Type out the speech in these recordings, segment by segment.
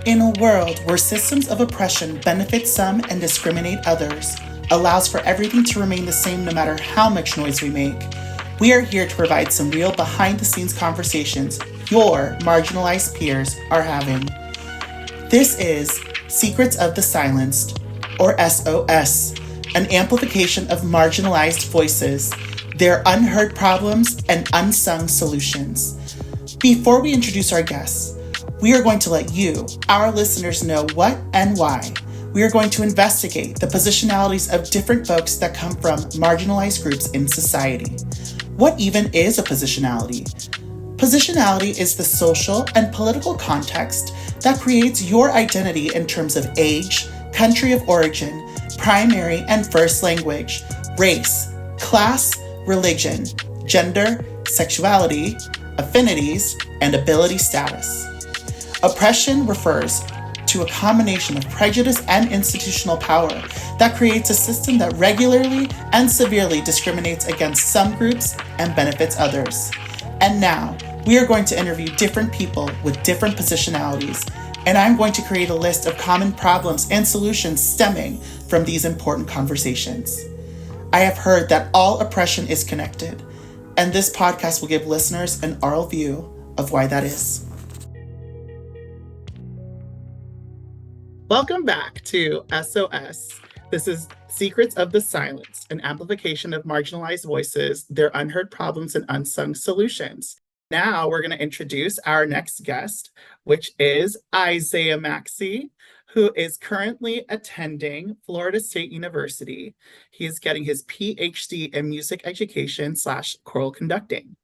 In a world where systems of oppression benefit some and discriminate others, allows for everything to remain the same no matter how much noise we make, we are here to provide some real behind-the-scenes conversations your marginalized peers are having. This is Secrets of the Silenced, or SOS, an amplification of marginalized voices, their unheard problems, and unsung solutions. Before we introduce our guests, we are going to let you, our listeners, know what and why. We are going to investigate the positionalities of different folks that come from marginalized groups in society. What even is a positionality? Positionality is the social and political context that creates your identity in terms of age, country of origin, primary and first language, race, class, religion, gender, sexuality, affinities, and ability status. Oppression refers to a combination of prejudice and institutional power that creates a system that regularly and severely discriminates against some groups and benefits others. And now, we are going to interview different people with different positionalities, and I'm going to create a list of common problems and solutions stemming from these important conversations. I have heard that all oppression is connected, and this podcast will give listeners an oral view of why that is. Welcome back to SOS. This is Secrets of the Silenced, an amplification of marginalized voices, their unheard problems, and unsung solutions. Now we're going to introduce our next guest, which is Isiah Maxey, who is currently attending Florida State University. He is getting his Ph.D. in music education / choral conducting.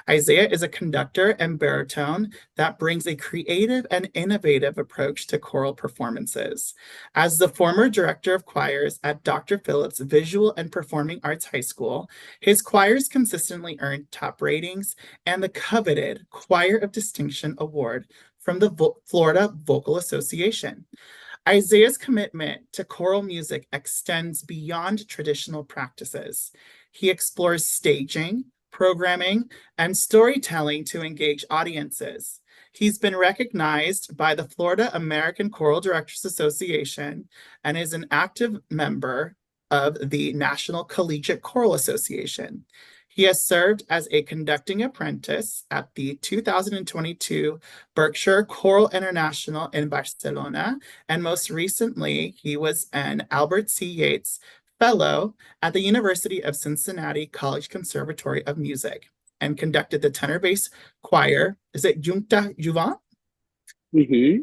Isiah is a conductor and baritone that brings a creative and innovative approach to choral performances. As the former director of choirs at Dr. Phillips Visual and Performing Arts High School, his choirs consistently earned top ratings and the coveted Choir of Distinction Award from the Florida Vocal Association. Isiah's commitment to choral music extends beyond traditional practices. He explores staging, programming, and storytelling to engage audiences. He's been recognized by the Florida American Choral Directors Association and is an active member of the National Collegiate Choral Association. He has served as a conducting apprentice at the 2022 Berkshire Choral International in Barcelona, and most recently, he was an Albert C. Yates Fellow at the University of Cincinnati College Conservatory of Music, and conducted the tenor bass choir. Is it Junta Juvan? Mm-hmm.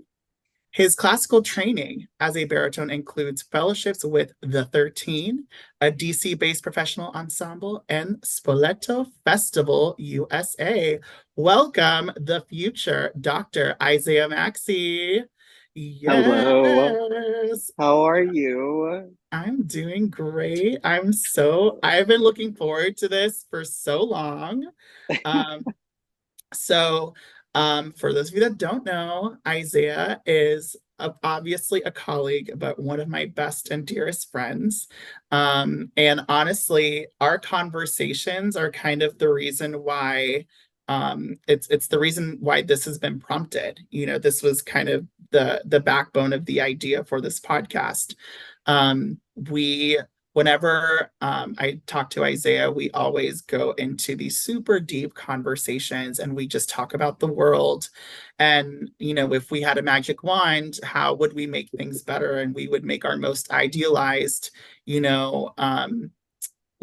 His classical training as a baritone includes fellowships with The 13, a DC-based professional ensemble, and Spoleto Festival USA. Welcome, the future Dr. Isiah Maxey. Yes. Hello. How are you? I'm doing great. I've been looking forward to this for so long. So for those of you that don't know, Isiah is obviously a colleague, but one of my best and dearest friends. And honestly, our conversations are kind of the reason why it's the reason why this has been prompted. You know, this was kind of the backbone of the idea for this podcast. We Whenever I talk to Isiah, we always go into these super deep conversations and we just talk about the world. And, you know, if we had a magic wand, how would we make things better? And we would make our most idealized,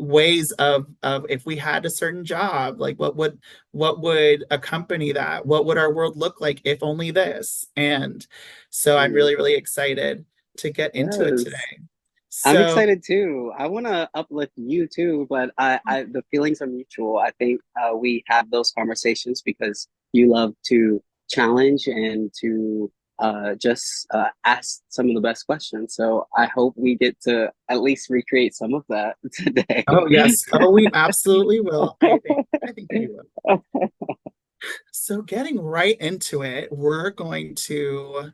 ways of if we had a certain job, like what would accompany that? What would our world look like if only this? And so I'm really, really excited to get into it today. I'm So excited too. I want to uplift you too, but the feelings are mutual. I think we have those conversations because you love to challenge and to just ask some of the best questions. So I hope we get to at least recreate some of that today. Oh yes. Oh, we absolutely will. I think we will. So getting right into it, we're going to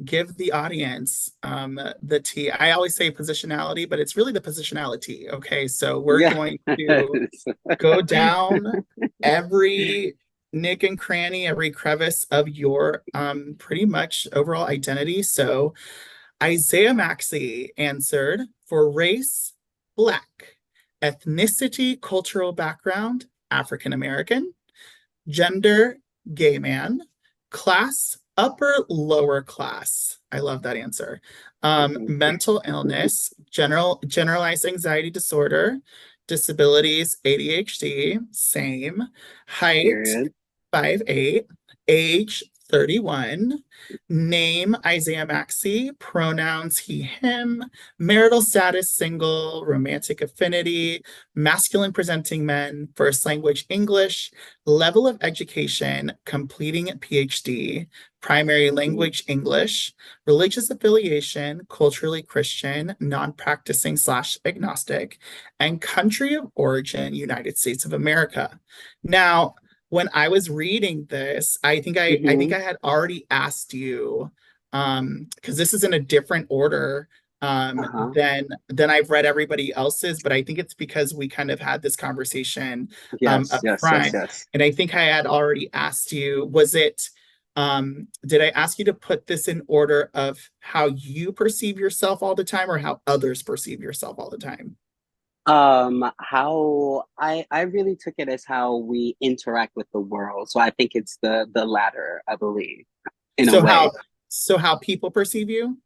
give the audience the tea. I always say positionality, but it's really the positionality. Okay, so we're Yes. going to go down every nick and cranny, every crevice of your pretty much overall identity. So Isiah Maxey answered for race, Black, ethnicity, cultural background, African American, gender, gay man, class, upper, lower class. I love that answer. Mhm. Mental illness, generalized anxiety disorder, disabilities, ADHD, same. Height, Period. 5'8", age 31, name Isiah Maxey, pronouns he, him, marital status single, romantic affinity, masculine presenting men, first language English, level of education, completing a Ph.D., primary Mhm. language English, religious affiliation, culturally Christian, non-practicing slash agnostic, and country of origin, United States of America. Now, when I was reading this, I think I Mhm. had already asked you, because this is in a different order Uh-huh. than I've read everybody else's, but I think it's because we kind of had this conversation Yes, up yes, yes, front. yes. And I think I had already asked you, did I ask you to put this in order of how you perceive yourself all the time or how others perceive yourself all the time? How I really took it as how we interact with the world. So I think it's the latter, I believe, in a So how way. so how people perceive you?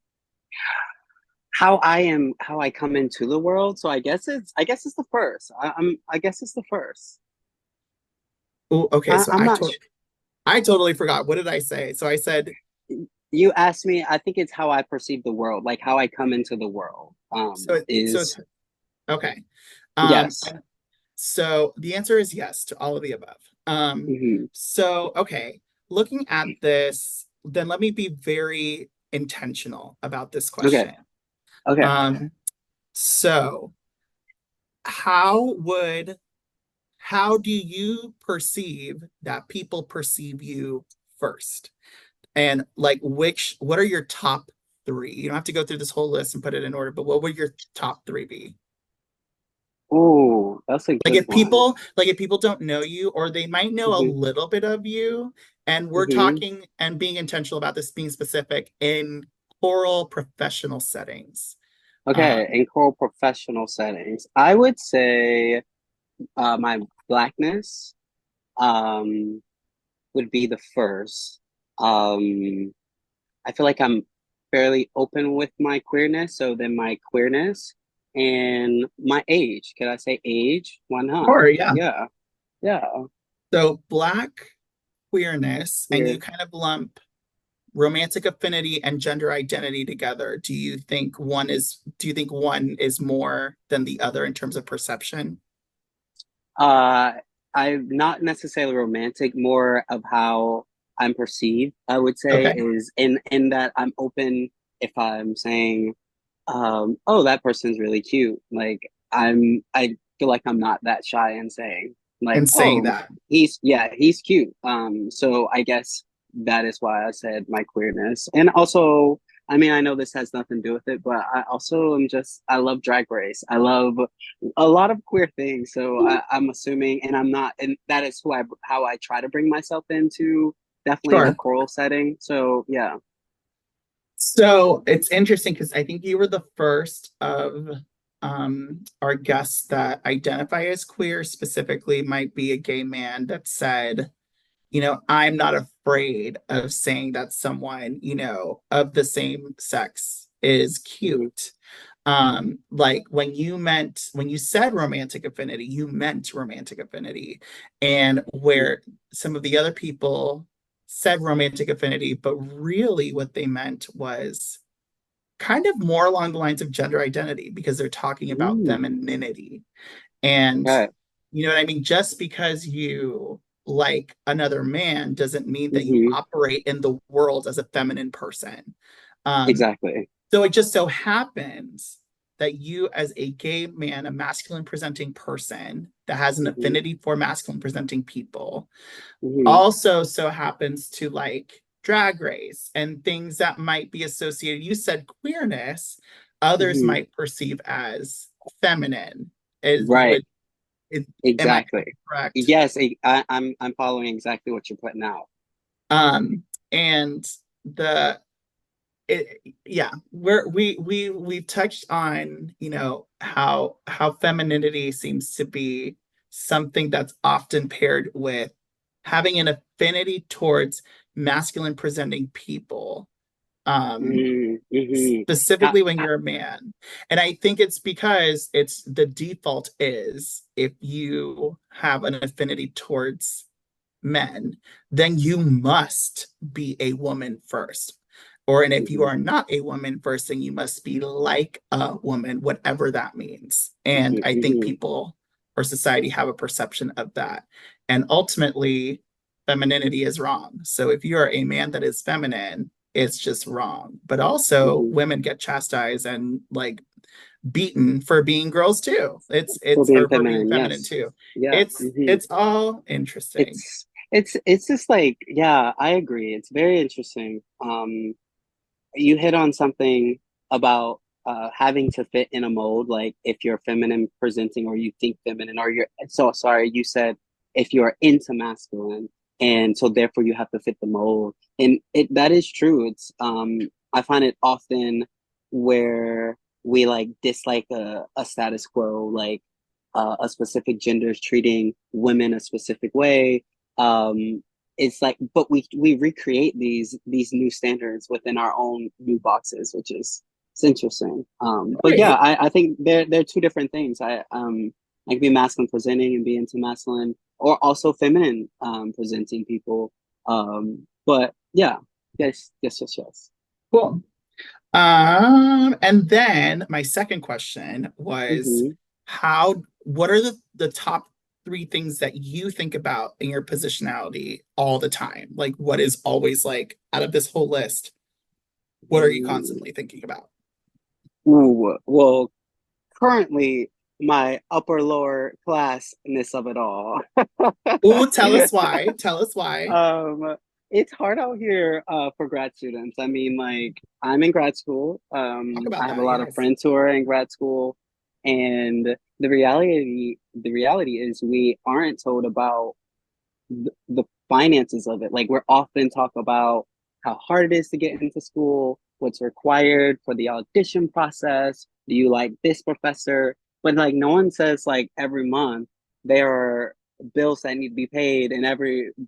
How I come into the world. So I guess it's the first. I guess it's the first. Oh, okay, so I'm not sure. I totally forgot. What did I say? So I said You asked me, I think it's how I perceive the world, like how I come into the world. so it's Is okay. yes. So the answer is yes to all of the above. Hmm. So okay, looking at this, then let me be very intentional about this Okay. question. Okay. Um, so how would how do you perceive that people perceive you first? And like what are your top three? You don't have to go through this whole list and put it in order, but what would your top three be? Oh, that's a good one. Like if people don't know you or they might know a Hmm. little bit of you, and we're Hmm. talking and being intentional about this being specific in choral professional settings. Okay, Um, in core professional settings, I would say my blackness um would be the first. I feel like I'm fairly open with my queerness, so then my queerness and my age. Could I say age? Why not? or yeah. Yeah, yeah. So black queerness, and you Weird. kind of lump romantic affinity and gender identity together. Do you think one is more than the other in terms of perception? Uh, I'm not necessarily romantic, more of how I'm perceived, I would say, Okay. is in that I'm open if I'm saying, oh, that person's really cute. Like I feel like I'm not that shy in saying, like, And saying oh, that. he's cute. So I guess that is why I said my queerness. And also, I mean, I know this has nothing to do with it, but I also am just I love Drag Race. I love a lot of queer things. So I'm assuming, and I'm not, and that is how I try to bring myself into definitely in a Sure. choral setting. So yeah. So it's interesting because I think you were the first of our guests that identify as queer, specifically might be a gay man that said, I'm not afraid of saying that someone, of the same sex is Hmm. cute. Like when you said romantic affinity, you meant romantic affinity. And Hmm. where some of the other people said romantic affinity, but really what they meant was kind of more along the lines of gender identity because they're talking about Mm. femininity. And Okay. you know what I mean? Just because you like another man doesn't mean that you Hmm. operate in the world as a feminine person. Um, Exactly. so it just so happens that you, as a gay man, a masculine presenting person that has an Hmm. affinity for masculine presenting people, Hmm. also so happens to like drag race and things that might be associated. You said queerness, others Hmm. might perceive as feminine. Is Right. would Is, am I exactly. correct? Yes, I'm following exactly what you're putting out. And the yeah, we've touched on, how femininity seems to be something that's often paired with having an affinity towards masculine presenting people. Um, Mm-hmm. Specifically when you're a man. And I think it's because it's the default is if you have an affinity towards men, then you must be a woman first. Or, and if you are not a woman first, then you must be like a woman, whatever that means. And I think Mm-hmm. people or society have a perception of that. And ultimately, femininity is wrong. So if you are a man that is feminine, it's just wrong. But also, Mm-hmm. women get chastised and like beaten for being girls too. For It's being or for being feminine, feminine yes. too. Yeah. It's all interesting. It's just like, yeah, I agree. It's very interesting. You hit on something about having to fit in a mold, like if you're feminine presenting or you think feminine, or you're so sorry, you said if you're into masculine, and so therefore you have to fit the mold. And it that is true. It's I find it often where we like dislike a status quo, like a specific gender is treating women a specific way. It's like, but we recreate these new standards within our own new boxes, which is it's interesting. But yeah, Right. I think they're two different things. I can be masculine presenting and be into masculine, or also feminine presenting people. But yeah, yes. Cool. And then my second question was Mm-hmm. what are the top three things that you think about in your positionality all the time? Like what is always like out of this whole list, what are you constantly thinking about? Ooh, well, currently my upper lower classness of it all. Oh, tell us why. Tell us why. It's hard out here for grad students. I mean, like I'm in grad school. Talk about I have a that. lot of Yes. friends who are in grad school, and the reality is we aren't told about the finances of it. Like we're often talk about how hard it is to get into school, what's required for the audition process. Do you like this professor? But like no one says like every month there are bills that need to be paid and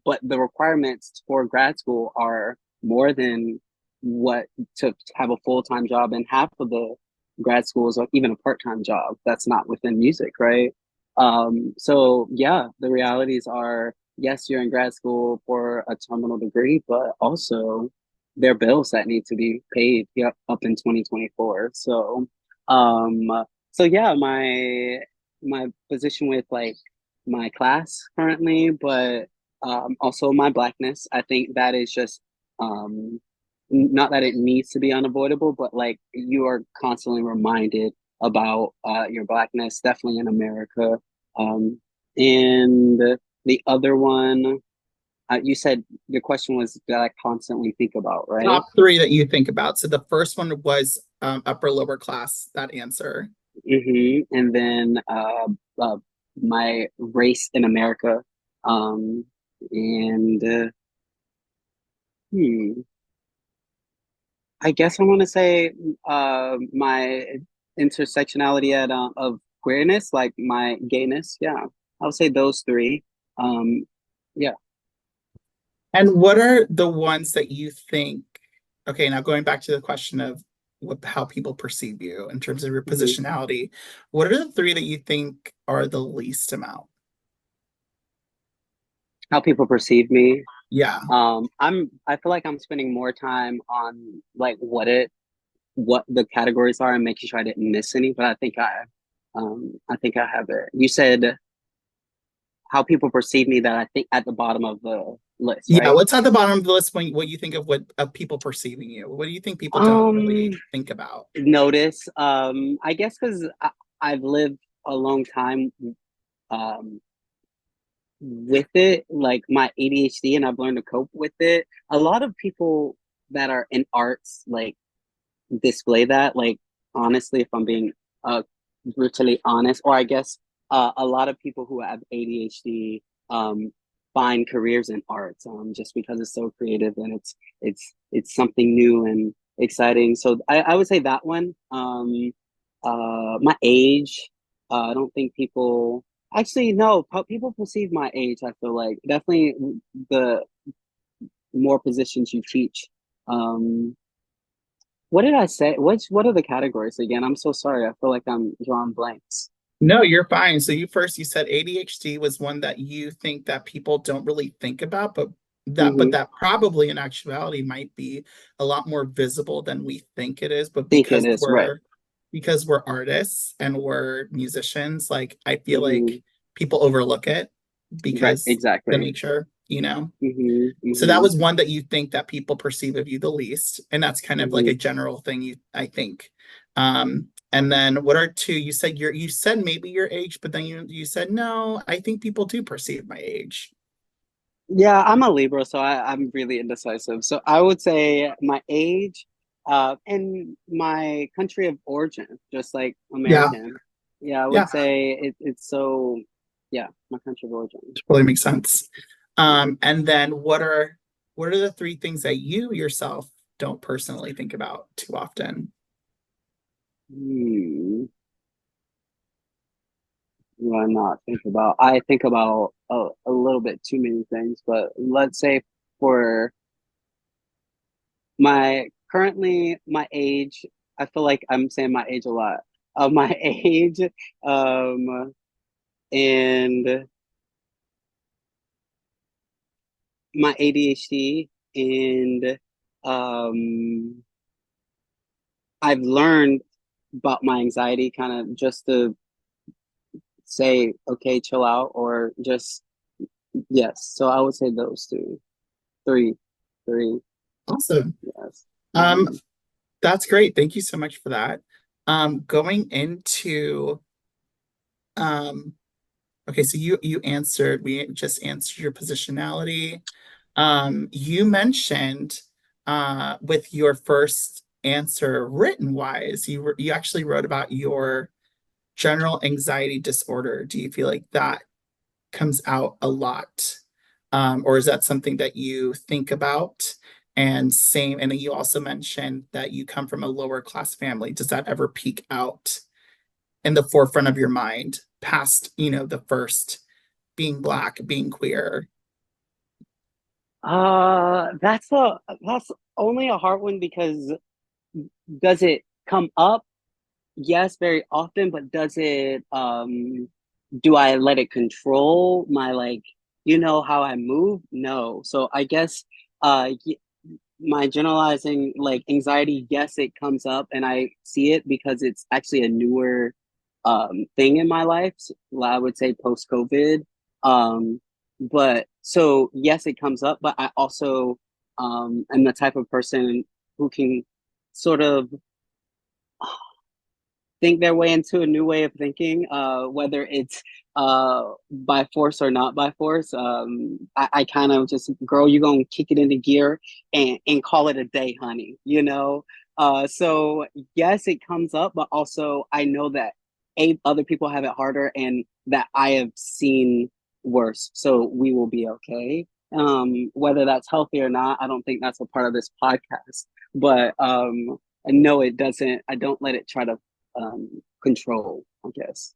but the requirements for grad school are more than what to have a full-time job, and half of the grad schools or even a part-time job that's not within music, right? So yeah, the realities are yes, you're in grad school for a terminal degree, but also there are bills that need to be paid, yep, up in 2024. Um, so yeah, my position with like my class currently, but also my blackness, I think that is just um, not that it needs to be unavoidable, but like you are constantly reminded about your blackness, definitely in America. And the other one, you said your question was that I constantly think about, right? Top three that you think about. So the first one was upper lower class, that answer. And then my race in America, and hmm, I guess I want to say my intersectionality of queerness, like my gayness. Yeah, I would say those three. Um, yeah. And what are the ones that you think, okay, now going back to the question of how people perceive you in terms of your Mhm. positionality, what are the three that you think are the least amount? How people perceive me. Yeah. I feel like I'm spending more time on like what the categories are and making sure I didn't miss any, but I think I have it. You said how people perceive me, that I think at the bottom of the list, Yeah. right? What's at the bottom of the list when what you think of what of people perceiving you? What do you think people don't Um, really think about? Notice. I guess because I've lived a long time um with it, like my ADHD, and I've learned to cope with it. A lot of people that are in arts like display that. Like honestly, if I'm being uh brutally honest, or I guess a lot of people who have ADHD find careers in arts just because it's so creative and it's something new and exciting. So I would say that one. My age, I don't think people actually no people perceive my age. I feel like definitely the more positions you teach. Um, what did I say? What are the categories again? I'm so sorry. I feel like I'm drawing blanks. No, you're fine. So you said ADHD was one that you think that people don't really think about, but Mm-hmm. that probably in actuality might be a lot more visible than we think it is. But Think it is right. because we're artists and we're musicians, like I feel Mm-hmm. like people overlook it Right. because the Exactly. nature, you know. Mm-hmm. So that Mm-hmm. was one that you think that people perceive of you the least, and that's kind of like Mm-hmm. a general thing I think. And then what are two? You said maybe your age, but then you said no. I think people do perceive my age. Yeah, I'm a Libra, so I'm really indecisive. So I would say my age, and my country of origin, just like Yeah, American. Yeah, I would yeah, say it's so, yeah, my country of origin. totally makes sense. Mhm. And then what are the three things that you yourself don't personally think about too often? Hmm. Why not think about? I think about a little bit too many things, but let's say for my currently my age, I feel like I'm saying my age a lot. My age, um, and my ADHD, and um, I've learned about my anxiety, kind of just to say, okay, chill out, or just yes. So I would say those two, three, three. Awesome. Yes. Um, Hmm. that's great. Thank you so much for that. Going into um, okay, so we just answered your positionality. You mentioned with your first answer written wise, you actually wrote about your general anxiety disorder. Do you feel like that comes out a lot? Or is that something that you think about? And same, and then you also mentioned that you come from a lower class family. Does that ever peek out in the forefront of your mind past, the first being black, being queer? That's only a hard one because does it come up? Yes, very often, but does it do I let it control my, like, how I move? No. So I guess my generalizing, like, anxiety, yes, it comes up and I see it because it's actually a newer thing in my life. I would say post COVID. Um but so yes, it comes up, but I also am the type of person who can sort of think their way into a new way of thinking, whether it's by force or not by force. I kind of just, girl, you're gonna kick it into gear and call it a day, honey. So yes, it comes up, but also I know that other people have it harder, and that I have seen worse. So we will be okay. Whether that's healthy or not, I don't think that's a part of this podcast. But no, it doesn't. I don't let it try to control, I guess.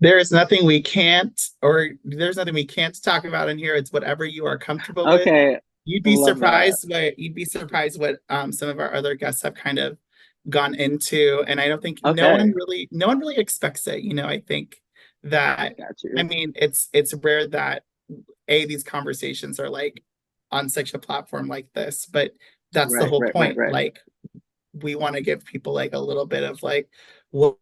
There's nothing we can't talk about in here. It's whatever you are comfortable with. Okay, love that. You'd be surprised what some of our other guests have kind of gone into. And I don't think Okay, no one really expects it. I think that got I you. mean it's rare that these conversations are like on such a platform like this, but that's the Right, whole right, right, point. right. Like we want to give people like a little bit of like what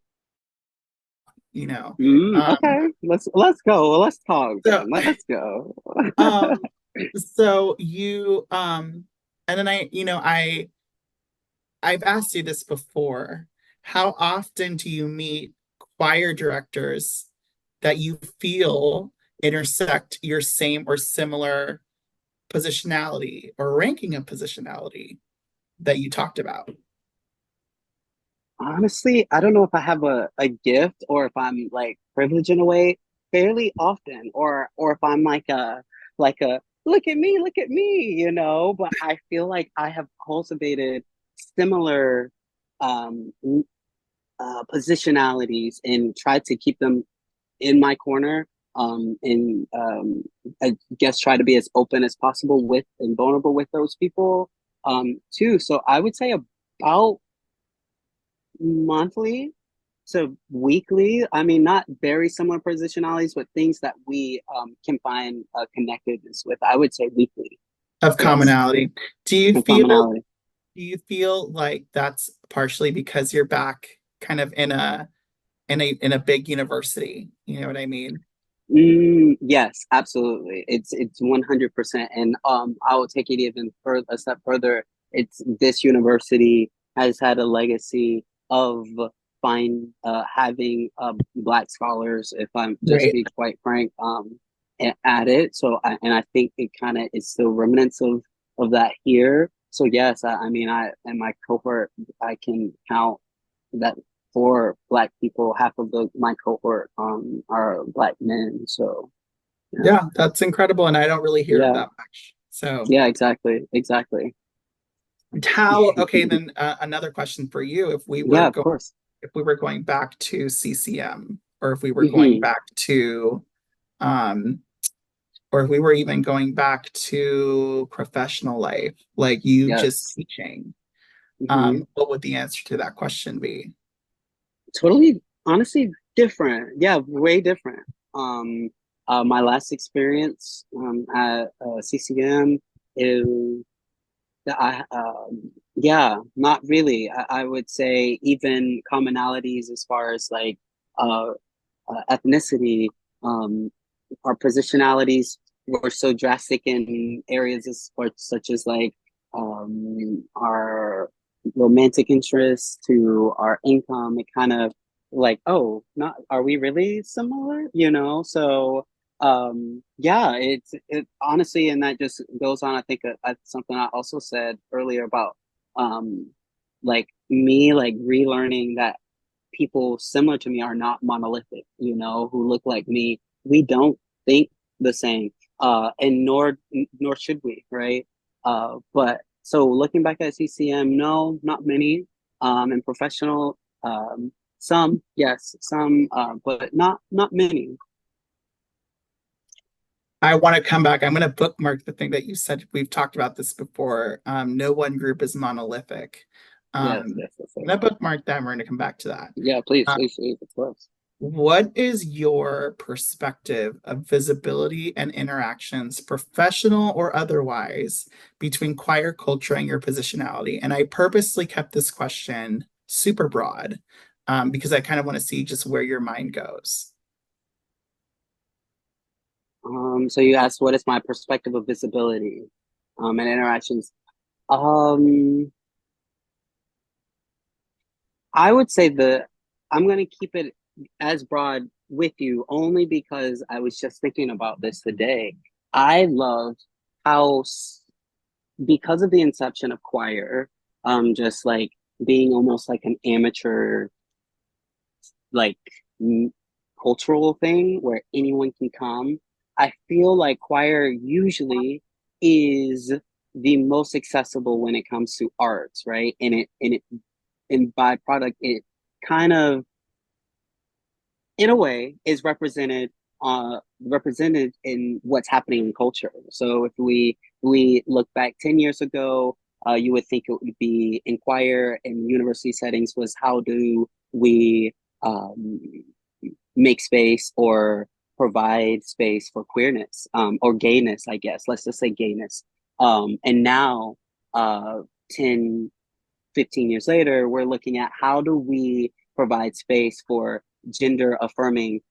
you know. Um Okay, let's go. Well, let's talk so then. Let's go. um so you and then I've asked you this before. How often do you meet choir directors that you feel intersect your same or similar positionality or ranking of positionality that you talked about? Honestly, I don't know if I have a gift or if I'm like privileged in a way fairly often, or if I'm like a look at me, you know. But I feel like I have cultivated similar um positionalities and tried to keep them in my corner, and I guess try to be as open as possible with and vulnerable with those people too. So I would say about monthly to weekly. I mean, not very similar positionalities, but things that we can find connectedness with. I would say weekly. Of Yes, commonality. Do you and feel commonality. do you feel like that's partially because you're back kind of in a big university? You know what I mean? Yes, absolutely. It's 100%, and I will take it even further a step further. It's this university has had a legacy of having black scholars, if I'm just Right. be quite frank, at it. And I think it kind of is still remnants of that here. So yes, I mean, I and my cohort, I can count that for black people, half of my cohort are black men. So yeah, Yeah, that's incredible, and I don't really hear it yeah, that much. So, yeah, exactly, exactly. okay, then another question for you: Yeah, of course. if we were going back to CCM, or if we were going Hmm. back to, um, or if we were even going back to professional life, like you just Yes. teaching, Hmm. what would the answer to that question be? Totally, honestly, different. Yeah, way different. Um, my last experience at CCM is yeah, not really. I would say even commonalities as far as like uh, ethnicity, um, our positionalities were so drastic in areas of sports such as like our romantic interests to our income. It kind of like, oh, not are we really similar? You know, so yeah, it honestly, and that just goes on. I think something I also said earlier about um like me like relearning that people similar to me are not monolithic, you know, who look like me. We don't think the same, and nor should we, right? But so looking back at CCM, no, not many. And professional, some, yes, some, but not many. I want to come back. I'm going to bookmark the thing that you said. We've talked about this before. No one group is monolithic. Yes, Um, yes, yes, I'm yes. going to bookmark that. And we're going to come back to that. Yeah, please, Uh, please, of course. what is your perspective of visibility and interactions, professional or otherwise, between choir culture and your positionality? And I purposely kept this question super broad, because I kind of want to see just where your mind goes. So you asked, what is my perspective of visibility, and interactions? Um, I would say I'm going to keep it as broad with you only because I was just thinking about this today. I loved how, because of the inception of choir, just like being almost like an amateur, like cultural thing where anyone can come. I feel like choir usually is the most accessible when it comes to arts, right? And it in byproduct, it kind of, in a way, is represented in what's happening in culture. So if we look back 10 years ago, you would think it would be in choir and university settings was how do we um, make space or provide space for queerness, or gayness, I guess. Let's just say gayness. And now, uh, 10 15 years later, we're looking at how do we provide space for gender affirming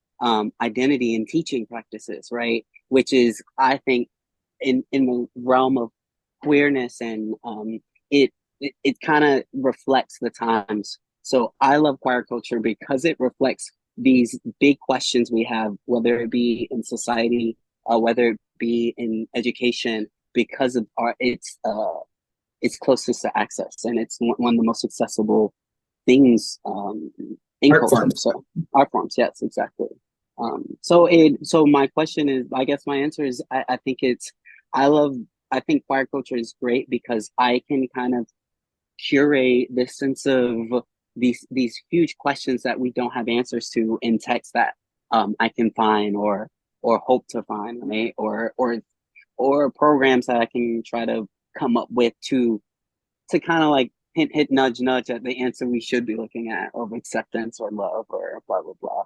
identity and teaching practices, right? Which is, I think, in the realm of queerness, and it kind of reflects the times. So I love choir culture because it reflects these big questions we have, whether it be in society, whether it be in education, because of our it's closest to access, and it's one of the most accessible things in Art culture. forms. So art forms, yes, exactly. So my question is, I guess my answer is, I think it's, I love, I think choir culture is great because I can kind of curate this sense of these huge questions that we don't have answers to in text that I can find or hope to find, right? Or programs that I can try to come up with to kind of like hint, nudge, nudge at the answer we should be looking at of acceptance or love or blah blah blah.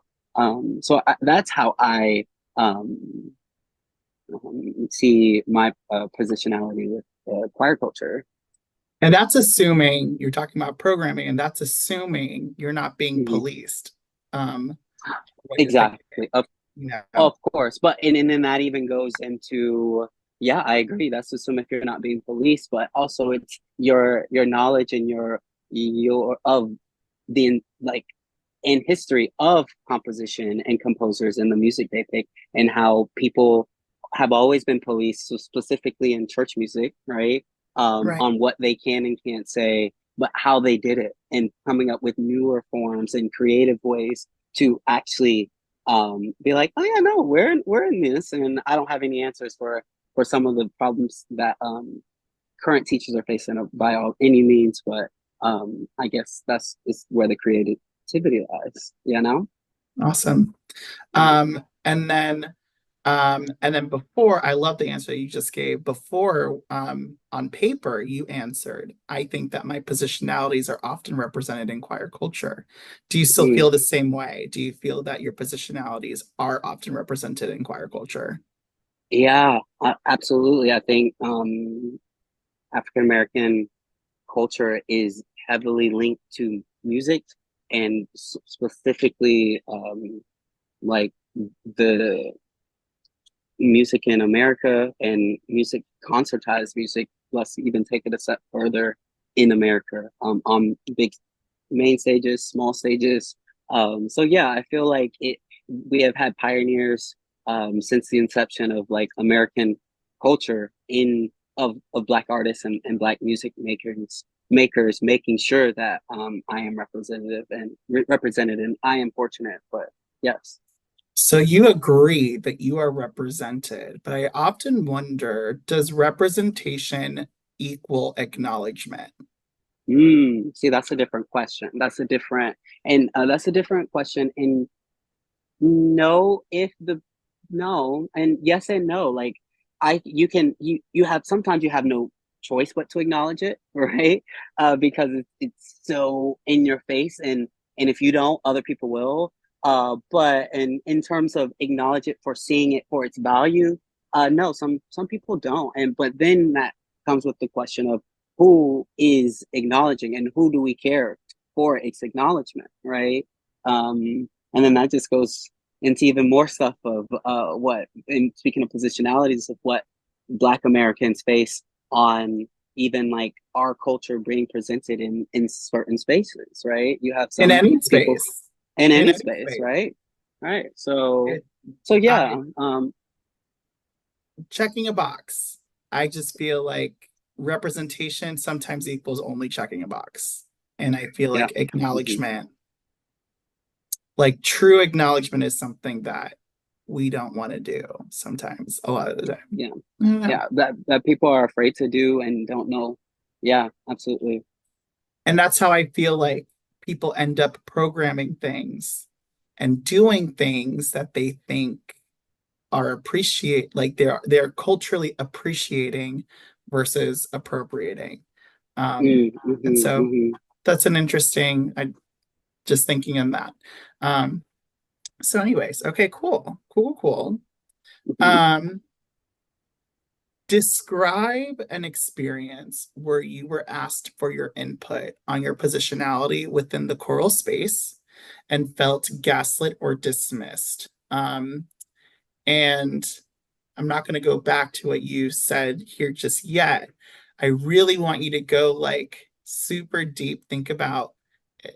That's how I um, see my positionality with choir culture. And that's assuming you're talking about programming, and that's assuming you're not being Mhm. policed. Um, what you're thinking, Exactly. you know. Of course, but and then that even goes into, yeah, I agree. That's assume if you're not being policed, but also it's your knowledge and your of the like in history of composition and composers and the music they pick and how people have always been policed, so specifically in church music, right? Right. On what they can and can't say, but how they did it and coming up with newer forms and creative ways to actually be like, oh yeah, no, we're in this, and I don't have any answers for some of the problems that current teachers are facing by all any means, but I guess that's is where the creativity lies. You know? Awesome. Yeah. And then before, I love the answer you just gave. Before, on paper, you answered, I think that my positionalities are often represented in choir culture. Do you still Mm. feel the same way? Do you feel that your positionalities are often represented in choir culture? Yeah, absolutely. I think African American culture is heavily linked to music and specifically like the music in America and music, concertized music. Let's even take it a step further in America, on big main stages, small stages. So yeah, I feel like it. We have had pioneers since the inception of like American culture in of Black artists and Black music makers making sure that I am representative and represented, and I am fortunate. But yes. So you agree that you are represented, but I often wonder, does representation equal acknowledgement? See, that's a different question. That's a different question. And no, if the no, and yes and no. Like you have sometimes you have no choice but to acknowledge it, right? Because it's so in your face, and if you don't, other people will. But in terms of acknowledge it for seeing it for its value, no, some people don't. And but then that comes with the question of who is acknowledging and who do we care for its acknowledgement, right? And then that just goes into even more stuff of what, and speaking of positionalities, of what Black Americans face on even like our culture being presented in certain spaces, right? You have In some any people space. in In any any space, space. right? Right. So It, so I yeah, checking a box. I just feel like representation sometimes equals only checking a box. And I feel yeah. like Mhm. acknowledgement, like true acknowledgement, is something that we don't want to do sometimes, a lot of the time. Yeah. I don't know. Yeah. That people are afraid to do and don't know. Yeah, absolutely. And that's how I feel like people end up programming things and doing things that they think are appreciate, like they're culturally appreciating versus appropriating. And so Mm-hmm. that's an interesting, I just thinking on that. Um, so anyways, okay, cool. Hmm. Um, Describe an experience where you were asked for your input on your positionality within the choral space and felt gaslit or dismissed. And I'm not going to go back to what you said here just yet. I really want you to go like super deep, think about,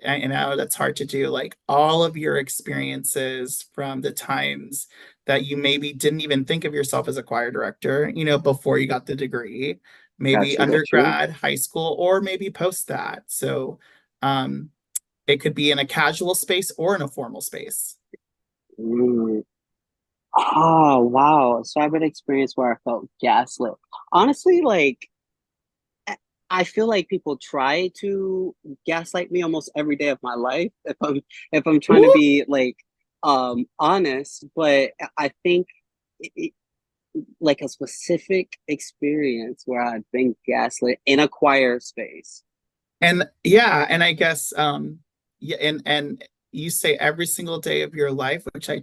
I know that's hard to do, like all of your experiences from the times that you maybe didn't even think of yourself as a choir director, before you got the degree, maybe Got you. undergrad, high school, or maybe post that. So, um, It could be in a casual space or in a formal space. Mm. Oh, wow. So I have an experience where I felt gaslit. Honestly, like I feel like people try to gaslight me almost every day of my life if I'm trying to Ooh. be like honest, but I think it, like a specific experience where I've been gaslit in a choir space. And yeah, and I guess yeah, and you say every single day of your life, which I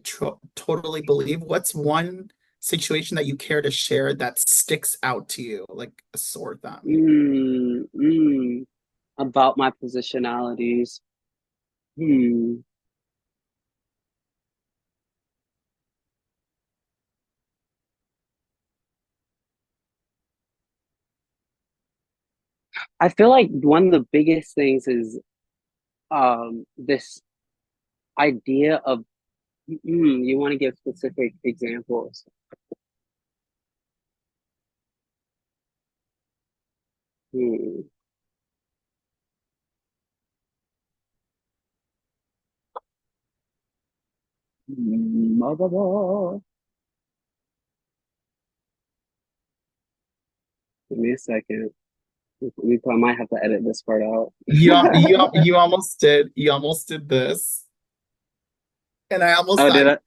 totally believe. What's one situation that you care to share that sticks out to you like a sore thumb? Mm, mm, about my positionalities. Hmm. I feel like one of the biggest things is this idea of you want to give specific examples. Hmm. Blah, blah, blah. Give me a second. I might have to edit this part out. You almost did. You almost did this. And I almost Oh, thought did I?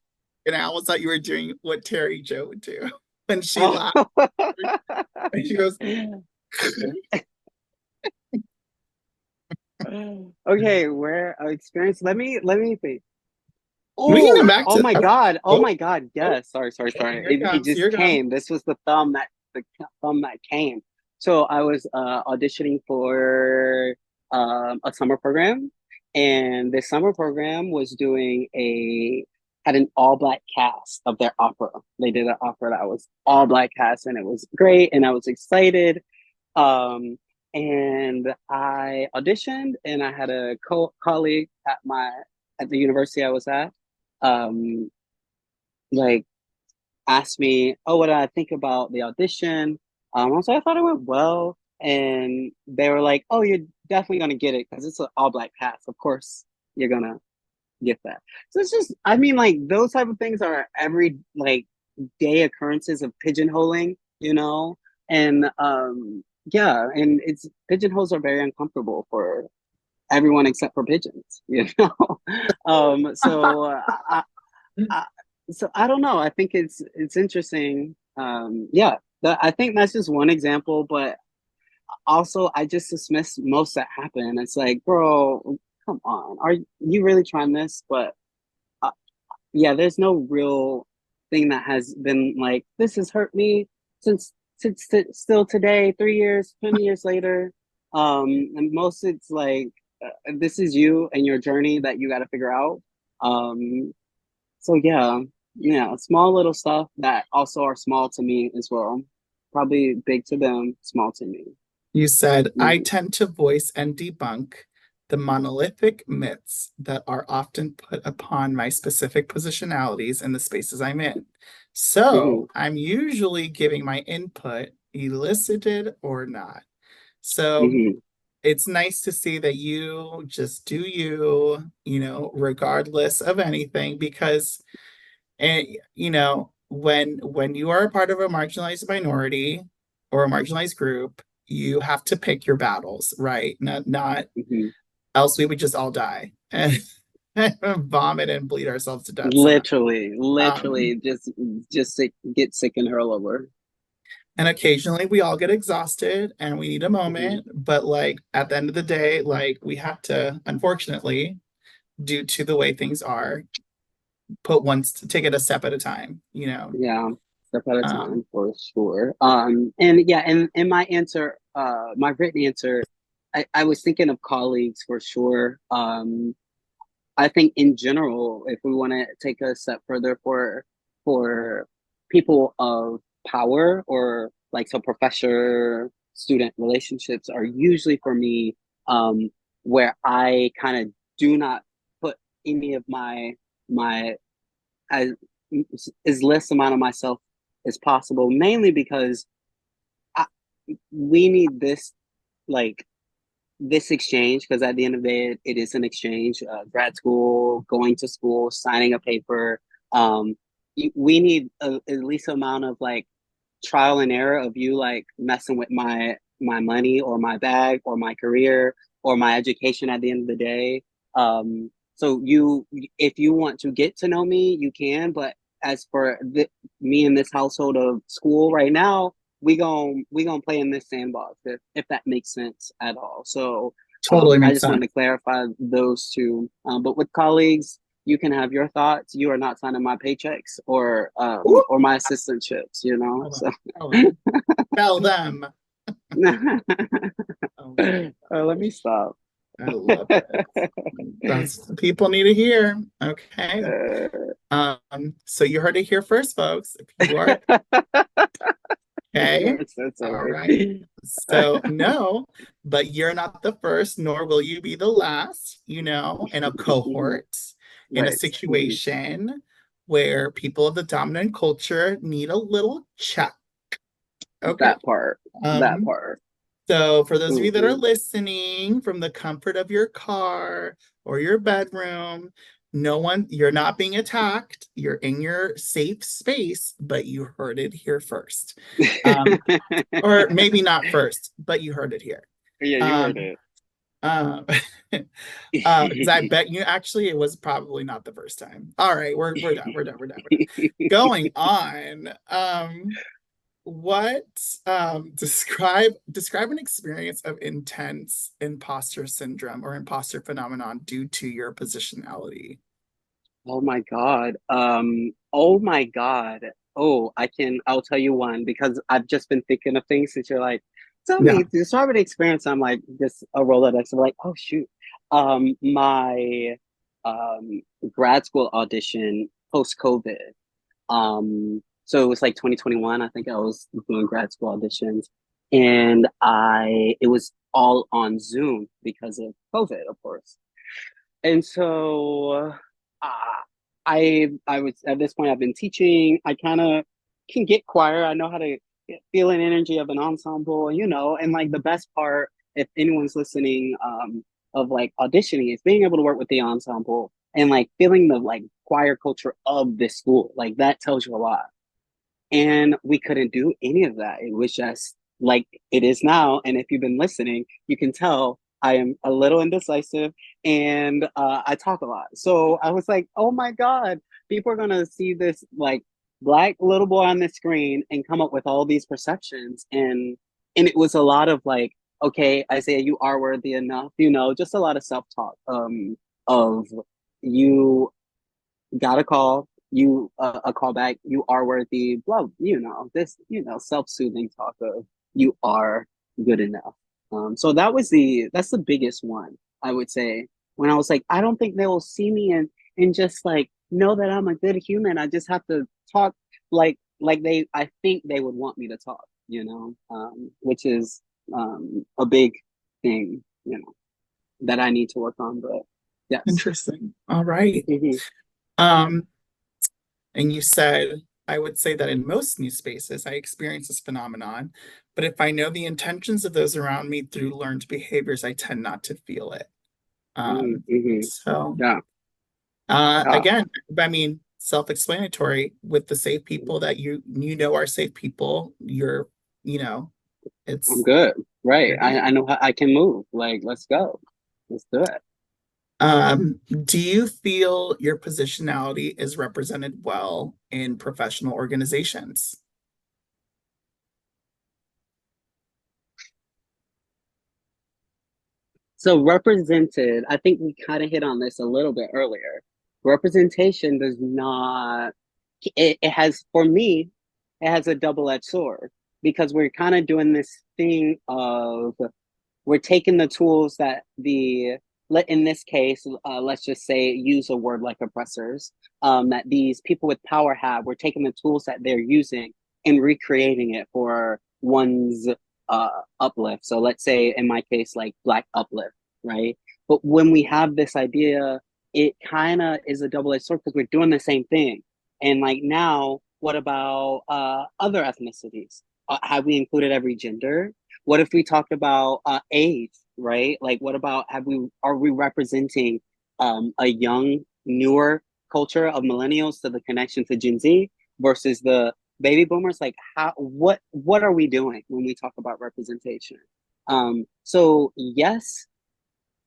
and I almost thought you were doing what Terry Jo would do when she Oh. laughed. And she goes, Okay, where experience? Let me think. we can come Oh, back oh to my that. God. Oh Oh, my God. oh, Yes. Sorry, sorry, oh, sorry. here it It comes. just Here it comes. came. This was the thumb that came. So I was auditioning for a summer program, and this summer program was doing a had an all black cast of their opera. They did an opera that was all black cast, and it was great, and I was excited. Um, and I auditioned, and I had a colleague at the university I was at, um, like asked me, "Oh, what did I think about the audition?" I was like, "I thought it went well," and they were like, "Oh, you're definitely gonna get it because it's an all black cast. Of course, you're gonna get that." So it's just, I mean, like those type of things are every like day occurrences of pigeonholing, and yeah, and it's pigeonholes are very uncomfortable for everyone except for pigeons, so I, so I don't know. I think it's interesting. Yeah, I think that's just one example, but also I just dismiss most that happen. It's like, bro, come on, are you really trying this? But uh, yeah, there's no real thing that has been like this has hurt me since still today, 3 years, 20 years later. And most it's like this is you and your journey that you got to figure out. Um, so yeah, yeah, small little stuff that also are small to me as well. Probably big to them, small to me. You said, I Mm-hmm. tend to voice and debunk the monolithic myths that are often put upon my specific positionalities in the spaces I'm in. Mm-hmm. So I'm usually giving my input, elicited or not. So Mm-hmm. it's nice to see that you just do you, regardless of anything, because and when you are a part of a marginalized minority or a marginalized group, you have to pick your battles, right? Not Mm-hmm. else we would just all die and vomit and bleed ourselves to death somewhere. Literally, Um, literally, just get sick and hurl over. and occasionally we all get exhausted and we need a Mm-hmm. moment, but like at the end of the day, like we have to, unfortunately, due to the way things are, take it a step at a time. Yeah, step at a Um, time for sure. And yeah, and in my answer, my written answer, I was thinking of colleagues for sure. I think in general, if we want to take a step further for people of power or like so professor student relationships are usually for me where I kind of do not put any of my as as less amount of myself as possible, mainly because I, we need this like this exchange, because at the end of the day, it is an exchange, grad school, going to school, signing a paper. Um, we need at least amount of like trial and error of you like messing with my money or my bag or my career or my education at the end of the day. So you, if you want to get to know me, you can. But as for me in this household of school right now, we gonna play in this sandbox if that makes sense at all. So Totally I makes just sense. wanted to clarify those two. But with colleagues, you can have your thoughts. You are not signing my paychecks Ooh, or my assistantships, you know. hold on. So Tell them. Tell them. Oh my let gosh. me stop. I love it. That's people need to hear. Okay. So you heard it here first, folks. If you are You okay. are so All sorry. right. So no, but you're not the first, nor will you be the last, in a Mhm. cohort, in a Right. Mhm. situation where people of the dominant culture need a little check. Okay. That part. That Um, part. So, for those of you that are Hmm. listening from the comfort of your car or your bedroom, you're not being attacked. You're in your safe space, but you heard it here first. Um, or maybe not first, but you heard it here. Yeah, you heard Um, it. uh, because I bet you actually it was probably not the first time. All right, we're done. We're done. Going on. What describe an experience of intense imposter syndrome or imposter phenomenon due to your positionality? Oh my God. Oh my God. Oh, I'll tell you one because I've just been thinking of things since you're like, tell Yeah. me, describe an experience. I'm like, just a Rolodex. I'm like, oh shoot. My grad school audition post COVID. So it was like 2021. I think I was doing grad school auditions, and it was all on Zoom because of COVID, of course. And so I was at this point I've been teaching. I kind of can get choir. I know how to feel an energy of an ensemble, and like the best part, if anyone's listening, of like auditioning is being able to work with the ensemble and like feeling the like choir culture of this school. Like that tells you a lot. And we couldn't do any of that. It was just like it is now. And if you've been listening, you can tell I am a little indecisive and I talk a lot. So I was like, oh my God, people are going to see this like black little boy on the screen and come up with all these perceptions. And it was a lot of like, okay, Isaiah, you are worthy enough, just a lot of self talk of you got a call, you a call back, you are worthy, blah, this, self-soothing talk of you are good enough. So that's the biggest one, I would say. When I was like, I don't think they will see me and just like know that I'm a good human. I just have to talk like I think they would want me to talk, which is a big thing, that I need to work on. But yes. Interesting. All right. Hmm. Um, and you said, I would say that in most new spaces, I experience this phenomenon, but if I know the intentions of those around me through learned behaviors, I tend not to feel it. Hmm. So Yeah. Yeah. again, I mean, self-explanatory with the safe people that you know are safe people, you know, I'm it's good. Right. you're good. I know how I can move. Like, let's go. Let's do it. Do you feel your positionality is represented well in professional organizations? So represented, I think we kind of hit on this a little bit earlier. Representation does not, it has, for me, it has a double-edged sword because we're kind of doing this thing of we're taking the tools that in this case, let's just say use a word like oppressors, that these people with power have. We're taking the tools that they're using and recreating it for one's uplift. So let's say in my case, like black uplift, right? But when we have this idea, it kind of is a double-edged sword because we're doing the same thing. And like now, what about other ethnicities? Have we included every gender? What if we talked about age? right? Like, what about are we representing a young, newer culture of millennials to the connection to Gen Z versus the baby boomers? Like, what are we doing when we talk about representation? So yes,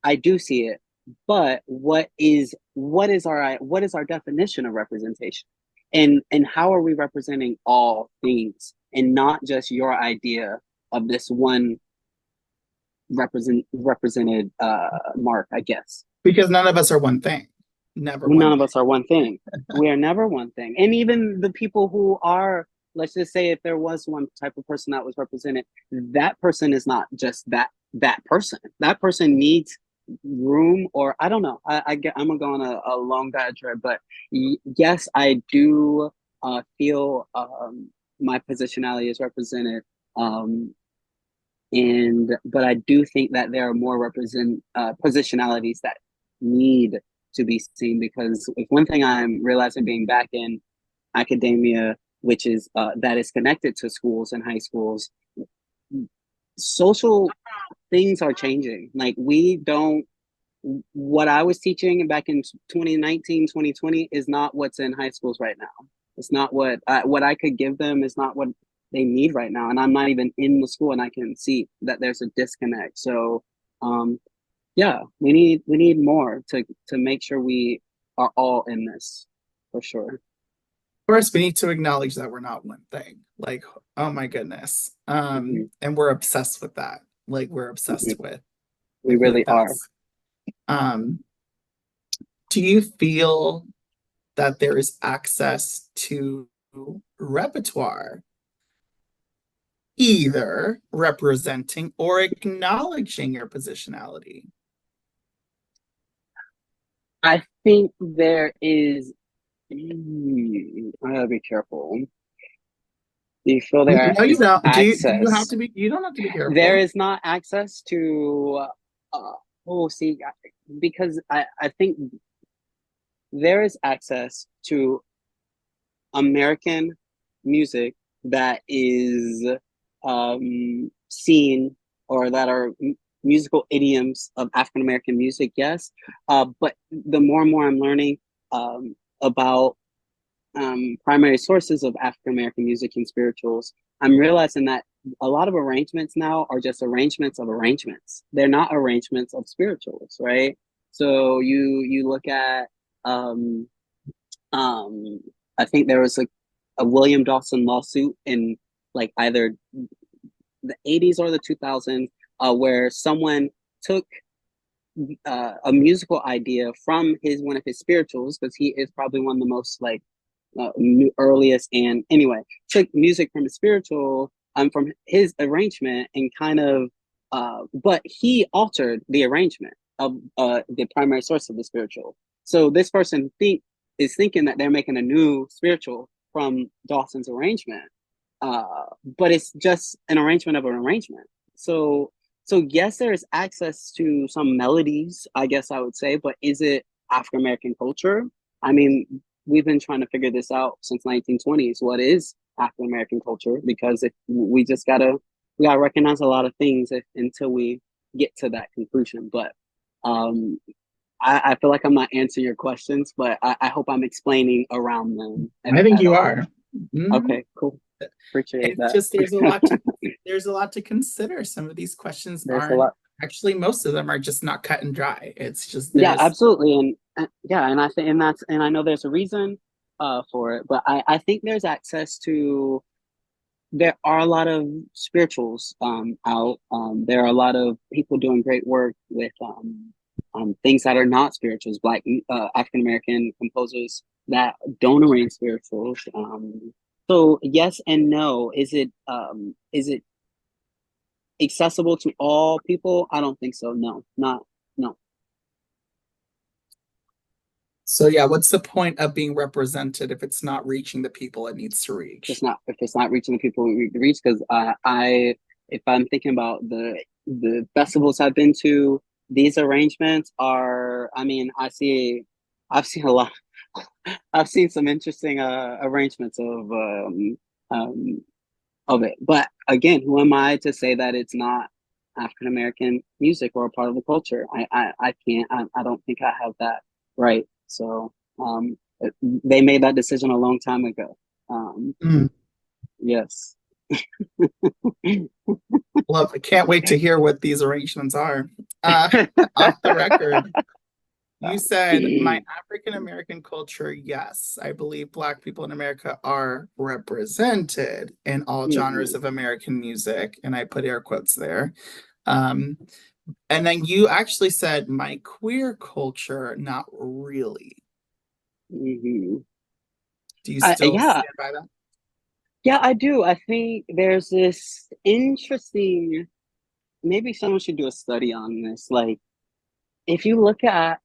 I do see it, but what is our definition of representation? And how are we representing all things and not just your idea of this one represented mark, I guess. Because none of us are one thing. Never None one of thing. us are one thing. We are never one thing. And even the people who are, let's just say if there was one type of person that was represented, that person is not just that person. That person needs room, or I don't know. I'm gonna go on a long diatribe, but yes, I do feel my positionality is represented. Um, and but I do think that there are more positionalities that need to be seen, because if one thing I'm realizing being back in academia, which is that is connected to schools and high schools, social things are changing. Like, we don't, what I was teaching back in 2019, 2020 is not what's in high schools right now. It's not what I could give them is not what they need right now. And I'm not even in the school, and I can see that there's a disconnect. So yeah, we need more to make sure we are all in this, for sure. First, we need to acknowledge that we're not one thing. Like, oh my goodness. Hmm. And we're obsessed with that. Like, we're Hmm. obsessed We with really are. us. Um, do you feel that there is access to repertoire, either representing or acknowledging your positionality? I think there is, I gotta be careful. Do you feel there No, you is don't. Do you have access? to be? You don't have to be There careful. is not access to, uh, oh, see, because I think there is access to American music that is seen, or that are musical idioms of African American music, yes. But the more and more I'm learning about primary sources of African American music and spirituals, I'm realizing that a lot of arrangements now are just arrangements of arrangements. They're not arrangements of spirituals, right? So you look at um, um, I think there was like a William Dawson lawsuit in like either the 80s or the 2000s, where someone took a musical idea from his one of his spirituals, because he is probably one of the most like earliest, and anyway, took music from his spiritual, from his arrangement, and kind of but he altered the arrangement of the primary source of the spiritual. So this person is thinking that they're making a new spiritual from Dawson's arrangement, but it's just an arrangement of an arrangement. So yes, there is access to some melodies, I guess I would say, but is it African American culture? I mean, we've been trying to figure this out since 1920s. What is African American culture? Because if we gotta recognize a lot of things until we get to that conclusion. But um, I feel like I'm not answering your questions, but I hope I'm explaining around them I think at you all. are. Mhm. Okay, cool. Appreciate It's that. just there's a lot to consider. Some of these questions There's a aren't lot. actually, most of them are just not cut and dry. It's just Yeah, there's absolutely, and yeah, and I think, and I know there's a reason for it, but I think there's access to. There are a lot of spirituals out. There are a lot of people doing great work with things that are not spirituals. Black African American composers that don't arrange spirituals. So yes and no. Is it accessible to all people? I don't think so. No, not no. so yeah, what's the point of being represented if it's not reaching the people it needs to reach? If it's not reaching the people we need to reach. Because I if I'm thinking about the festivals I've been to, these arrangements are, I mean, I've seen a lot. I've seen some interesting arrangements um, of it, but again, who am I to say that it's not African American music or a part of the culture. I can't. I don't think I have that right. So they made that decision a long time ago. Mm. Yes. Well, I can't wait to hear what these arrangements are. Uh, Off the record, you said my African American culture, yes, I believe Black people in America are represented in all genres Mhm. of American music, and I put air quotes there. Um, and then you actually said my queer culture, not really. Mhm. Do you still Yeah, stand by that? yeah, I do. I think there's this interesting. Maybe someone should do a study on this. Like, if you look at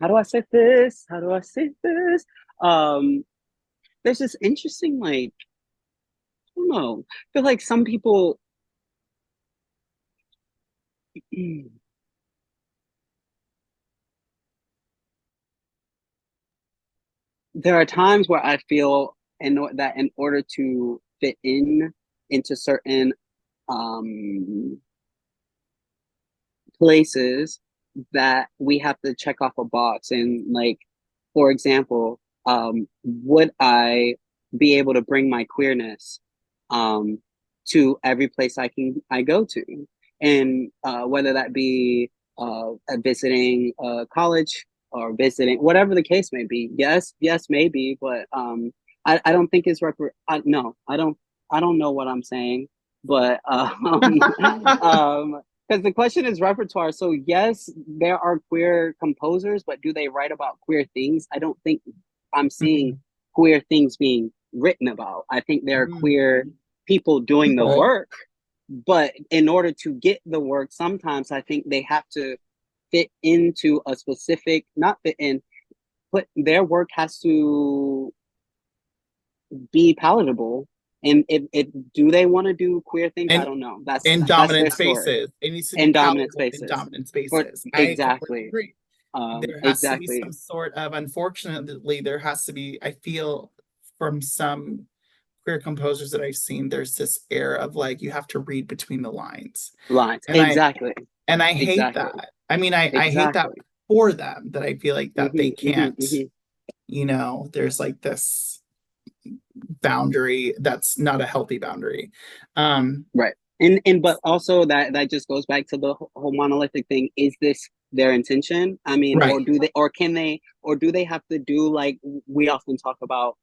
how do I say this? How do I say this? Um, there's this interesting, like, I don't know. I feel like some people, there are times where I feel that in order to fit in into certain um places that we have to check off a box. And like, for example, would I be able to bring my queerness um to every place I go to? And whether that be visiting college or visiting whatever the case may be. Yes, maybe, but I don't think it's no, I don't know what I'm saying, but because the question is repertoire. So yes, there are queer composers, but do they write about queer things? I don't think I'm seeing Mm, queer things being written about. I think there are queer mm. people doing the Okay. work, but in order to get the work, sometimes I think they have to fit into a specific, not fit in, but their work has to be palatable. And if do they want to do queer things? I And don't know. in That's their dominant story. spaces, it needs to be In dominant palatable in spaces. dominant For spaces. I completely exactly. agree. There has to be some Exactly. sort of, unfortunately, there has to be, I feel from some queer composers that I've seen, there's this air of like you have to read between the lines. Lines. And Exactly. I hate Exactly. that. I mean, I hate that Exactly. for them, that I feel like that they can't, Hmm. there's like this boundary that's not a healthy boundary. Right. And but also that just goes back to the whole monolithic thing. Is this their intention? I mean, Right. or can they, or do they have to do like we often talk about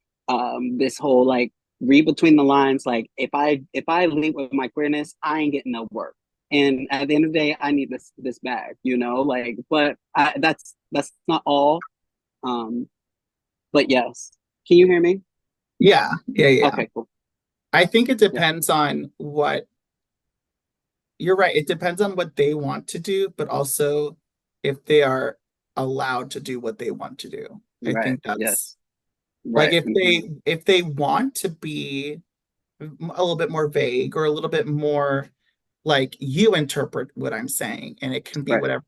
this whole like read between the lines, like if I lead with my queerness, I ain't getting no work. And at the end of the day, I need this bag, like, but that's not all. Um, but yes. Can you hear me? Yeah, yeah, yeah. Okay, cool. I think it Yeah. depends on what you're right. It depends on what they want to do, but also if they are allowed to do what they want to do. I Right. think that's Yes. like Right. if they want to be a little bit more vague or a little bit more like you interpret what I'm saying, and it can be Right. whatever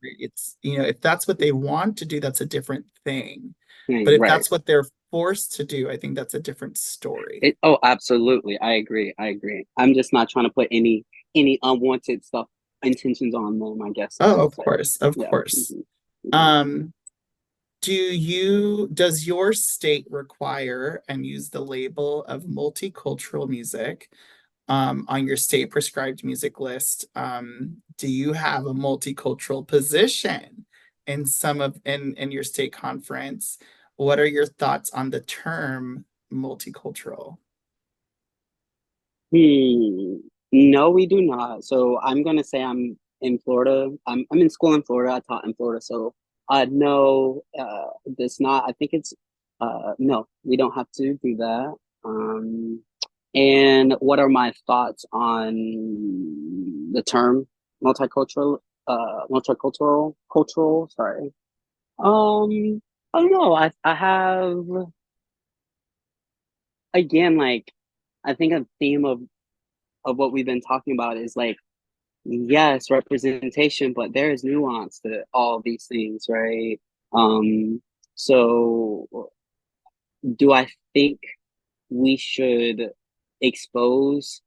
if that's what they want to do, that's a different thing. But Thing. if Right. that's what they're forced to do, I think that's a different story. Oh, absolutely. I agree. I agree. I'm just not trying to put any unwanted stuff intentions on them, I guess I Oh, should of say. course, of Yeah. course. Um, does your state require and use the label of multicultural music on your state prescribed music list? Do you have a multicultural position in in your state conference? What are your thoughts on the term multicultural? Hmm. No, we do not. So I'm gonna say I'm in Florida. I'm in school in Florida. I taught in Florida. So no, this not. I think it's no, we don't have to do that. Um, and what are my thoughts on the term multicultural? Cultural. Sorry. I don't know. I have again like I think a theme of what we've been talking about is like yes, representation, but there is nuance to all these things, right? Um, so do I think we should expose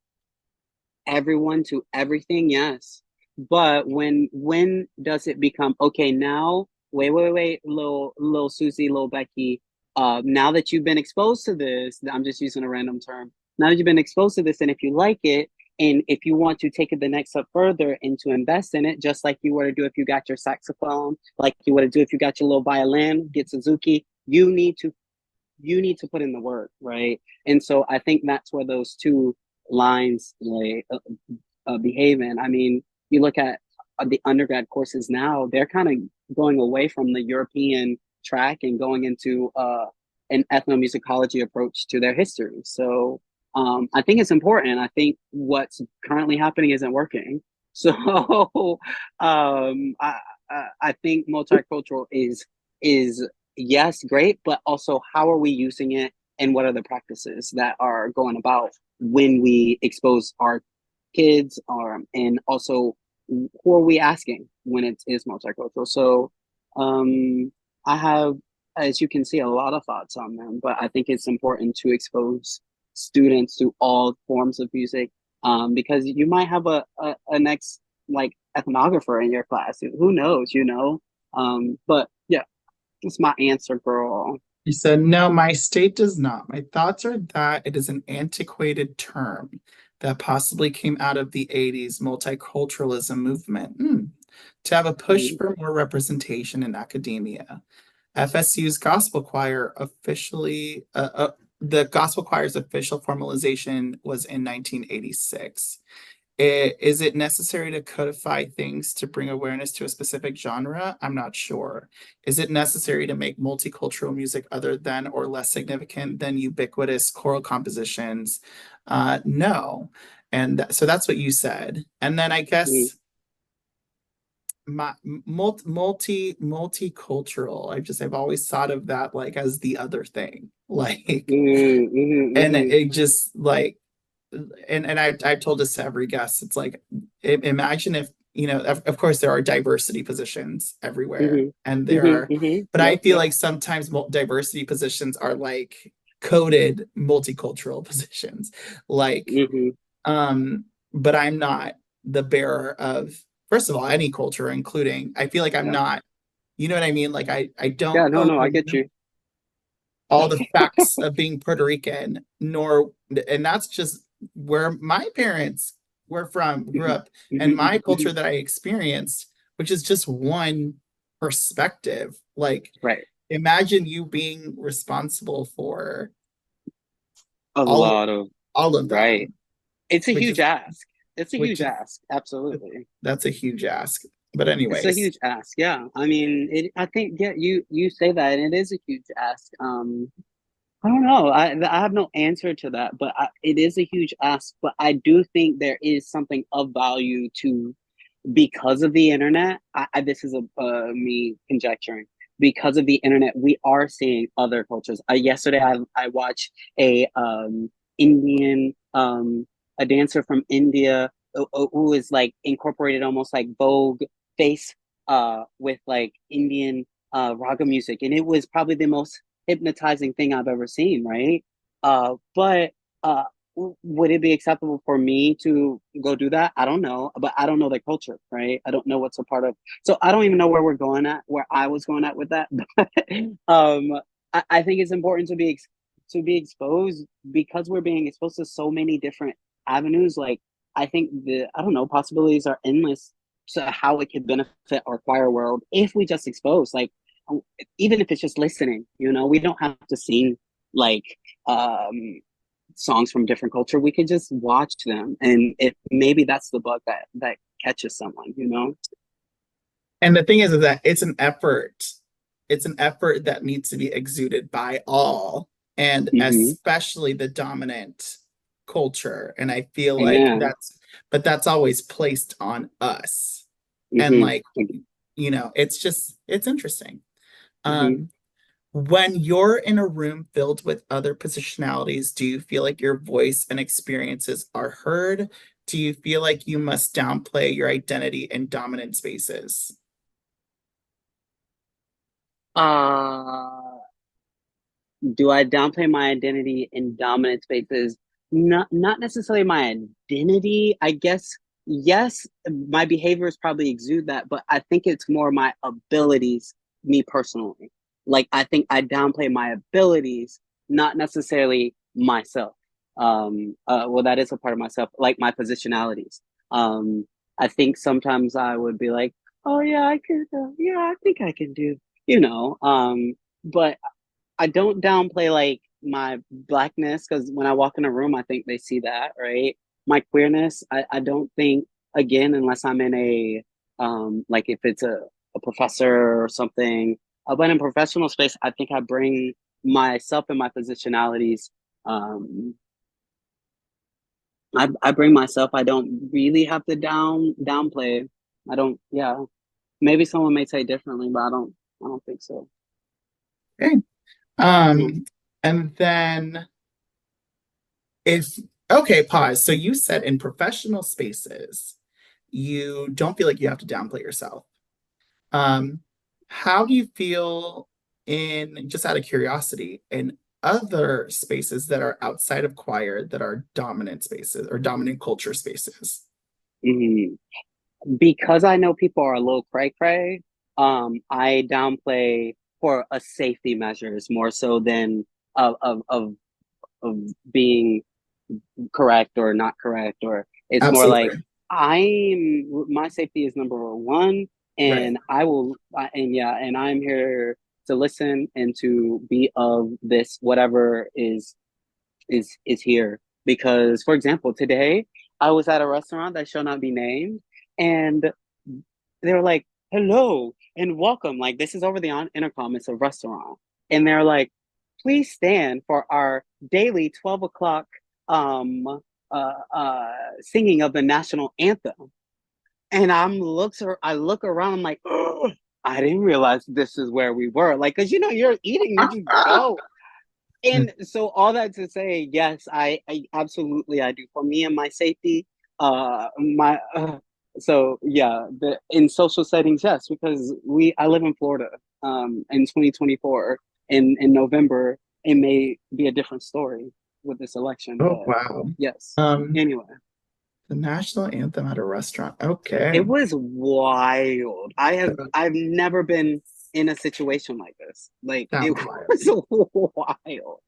everyone to everything? Yes. But when does it become okay now? Wait, little Susie, little Becky. Now that you've been exposed to this, I'm just using a random term. Now that you've been exposed to this, and if you like it, and if you want to take it the next step further and to invest in it, just like you were to do if you got your saxophone, like you would do if you got your little violin, get Suzuki, you need to put in the work, right? And so I think that's where those two lines like behave in. I mean, you look at the undergrad courses now; they're kind of going away from the European track and going into an ethnomusicology approach to their history. So I think it's important. I think what's currently happening isn't working. So I think multicultural is yes, great, but also how are we using it and what are the practices that are going about when we expose our kids and also who are we asking when it is multicultural. So I have, as you can see, a lot of thoughts on them, but I think it's important to expose students to all forms of music because you might have a next like ethnographer in your class. Who knows, but yeah, that's my answer, girl. You said, no, my state does not. My thoughts are that it is an antiquated term that possibly came out of the 80s multiculturalism movement. To have a push Mm, for more representation in academia. FSU's gospel choir the gospel choir's official formalization was in 1986. Is it necessary to codify things to bring awareness to a specific genre? I'm not sure. Is it necessary to make multicultural music other than or less significant than ubiquitous choral compositions? No. And so that's what you said. And then I mm, guess my multicultural. I've always thought of that like as the other thing. Like, mm, and mm, it just like and I've told this to every guest. It's like imagine if of course there are diversity positions everywhere, mm, and there mm, are, but I Yep, feel yep. like sometimes diversity positions are like coded multicultural positions, like Mm, um. But I'm not the bearer of first of all any culture, including I feel like I'm Yeah. not. You know what I mean? Like I don't Yeah, no, own no, I get you. all the facts of being Puerto Rican, nor, and that's just where my parents were from, grew Mhm, up, and mhm, my culture mhm. that I experienced, which is just one perspective. Like, Right. imagine you being responsible for A all lot of, all of right. them, It's a which huge is ask. It's a which huge is ask. Absolutely. that's a huge ask. But It's a anyways, huge ask. Yeah. I mean, I think, yeah, you say that and it is a huge ask. I don't know. I have no answer to that, but it is a huge ask. But I do think there is something of value to because of the internet. This is me conjecturing. Because of the internet, we are seeing other cultures. Yesterday, I watched a Indian a dancer from India who is like incorporated almost like Vogue face with like Indian raga music, and it was probably the most hypnotizing thing I've ever seen, right? But would it be acceptable for me to go do that? I don't know, but I don't know the culture, right? I don't know what's a part of. So I don't even know where we're going at, where I was going at with that. But I think it's important to be exposed because we're being exposed to so many different avenues. Like I think I don't know, possibilities are endless to how it could benefit our choir world if we just expose. Like even if it's just listening, we don't have to sing like um songs from different culture. We could just watch them, and if maybe that's the bug that catches someone. and the thing is that it's an effort that needs to be exuded by all, and Mm-hmm. especially the dominant culture. And I feel like Amen. that's always placed on us. And Mm-hmm. like, it's interesting. Mm-hmm. um when you're in a room filled with other positionalities, do you feel like your voice and experiences are heard? Do you feel like you must downplay your identity in dominant spaces? uh do I downplay my identity in dominant spaces? Not necessarily my identity, I guess. yes, my behaviors probably exude that, but I think it's more my abilities, me personally. Like I think I downplay my abilities, not necessarily myself. Well, that is a part of myself, like my positionalities. I think sometimes I would be like, "Oh yeah, I could. Yeah, I think I can do." You know. But I don't downplay like my blackness because when I walk in a room, I think they see that, right? My queerness, I don't think again unless I'm in a like if it's a professor or something. But in professional space, I think I bring myself and my positionalities. Um, I bring myself. I don't really have to downplay. I don't. Yeah, maybe someone may say differently, but I don't. I don't think so. Okay. Mm. And then if okay, pause. So you said in professional spaces, you don't feel like you have to downplay yourself. Um, how do you feel in, just out of curiosity, in other spaces that are outside of choir that are dominant spaces or dominant culture spaces? Mhm. Because I know people are a little cray cray, I downplay for a safety measures more so than of being correct or not correct, or it's more like Absolutely. my safety is number one, Right. and and yeah, and I'm here to listen and to be of this whatever is here. Because for example, today I was at a restaurant that shall not be named, and they were like, "Hello and welcome." Like this is over the intercom. It's a restaurant, and they're like, "Please stand for our daily 12 o'clock um singing of the national anthem." And I look around. I'm like, oh, I didn't realize this is where we were. Like, cause you're eating, you just go. And so all that to say, yes, I absolutely I do for me and my safety. My so yeah, in social settings, yes, because I live in Florida. In 2024, in November, it may be a different story with this election, Oh, but wow. yes. Um, Anyway, the national anthem at a restaurant. Okay. it was wild. I've never been in a situation like this. Like it Sounds wild. was wild.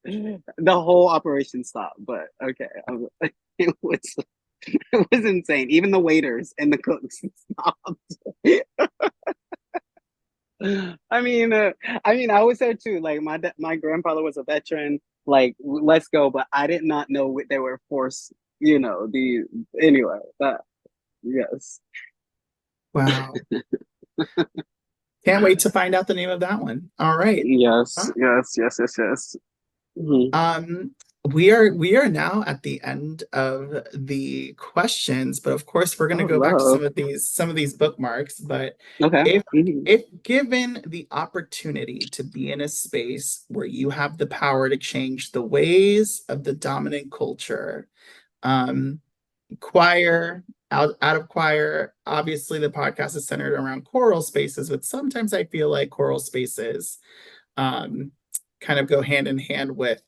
The whole operation stopped, but okay. It was it was insane. Even the waiters and the cooks stopped. I mean, I was there too. Like my grandfather was a veteran. Like, let's go, but I did not know what they were forced. The anyway. That yes. Wow. Can't wait to find out the name of that one. All right. Yes, yes, yes, yes, yes. Mhm. Um, we are now at the end of the questions, but of course we're going to Oh, go back to love. some of these bookmarks. But Okay. if Mhm. if given the opportunity to be in a space where you have the power to change the ways of the dominant culture, um, choir, out of choir, obviously the podcast is centered around choral spaces, but sometimes I feel like choral spaces um, kind of go hand in hand with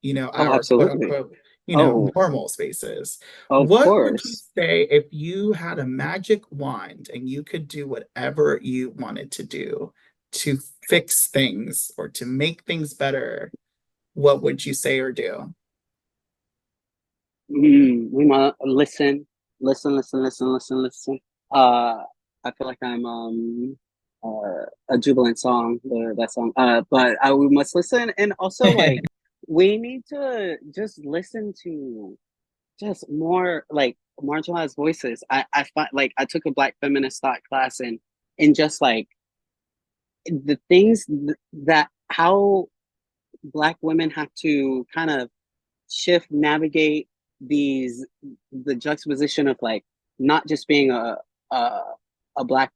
Oh, our quote absolutely. unquote, Oh, normal spaces. of What would you course. say if you had a magic wand and you could do whatever you wanted to do to fix things or to make things better? What would you say or do? We want to listen, listen, listen, listen, listen, listen. Uh, I feel like I'm a jubilant song, that song. But we must listen, and also like we need to just listen to just more like marginalized voices. I find like I took a Black feminist thought class, and just like the things that how Black women have to kind of shift, navigate these the juxtaposition of like not just being a, a black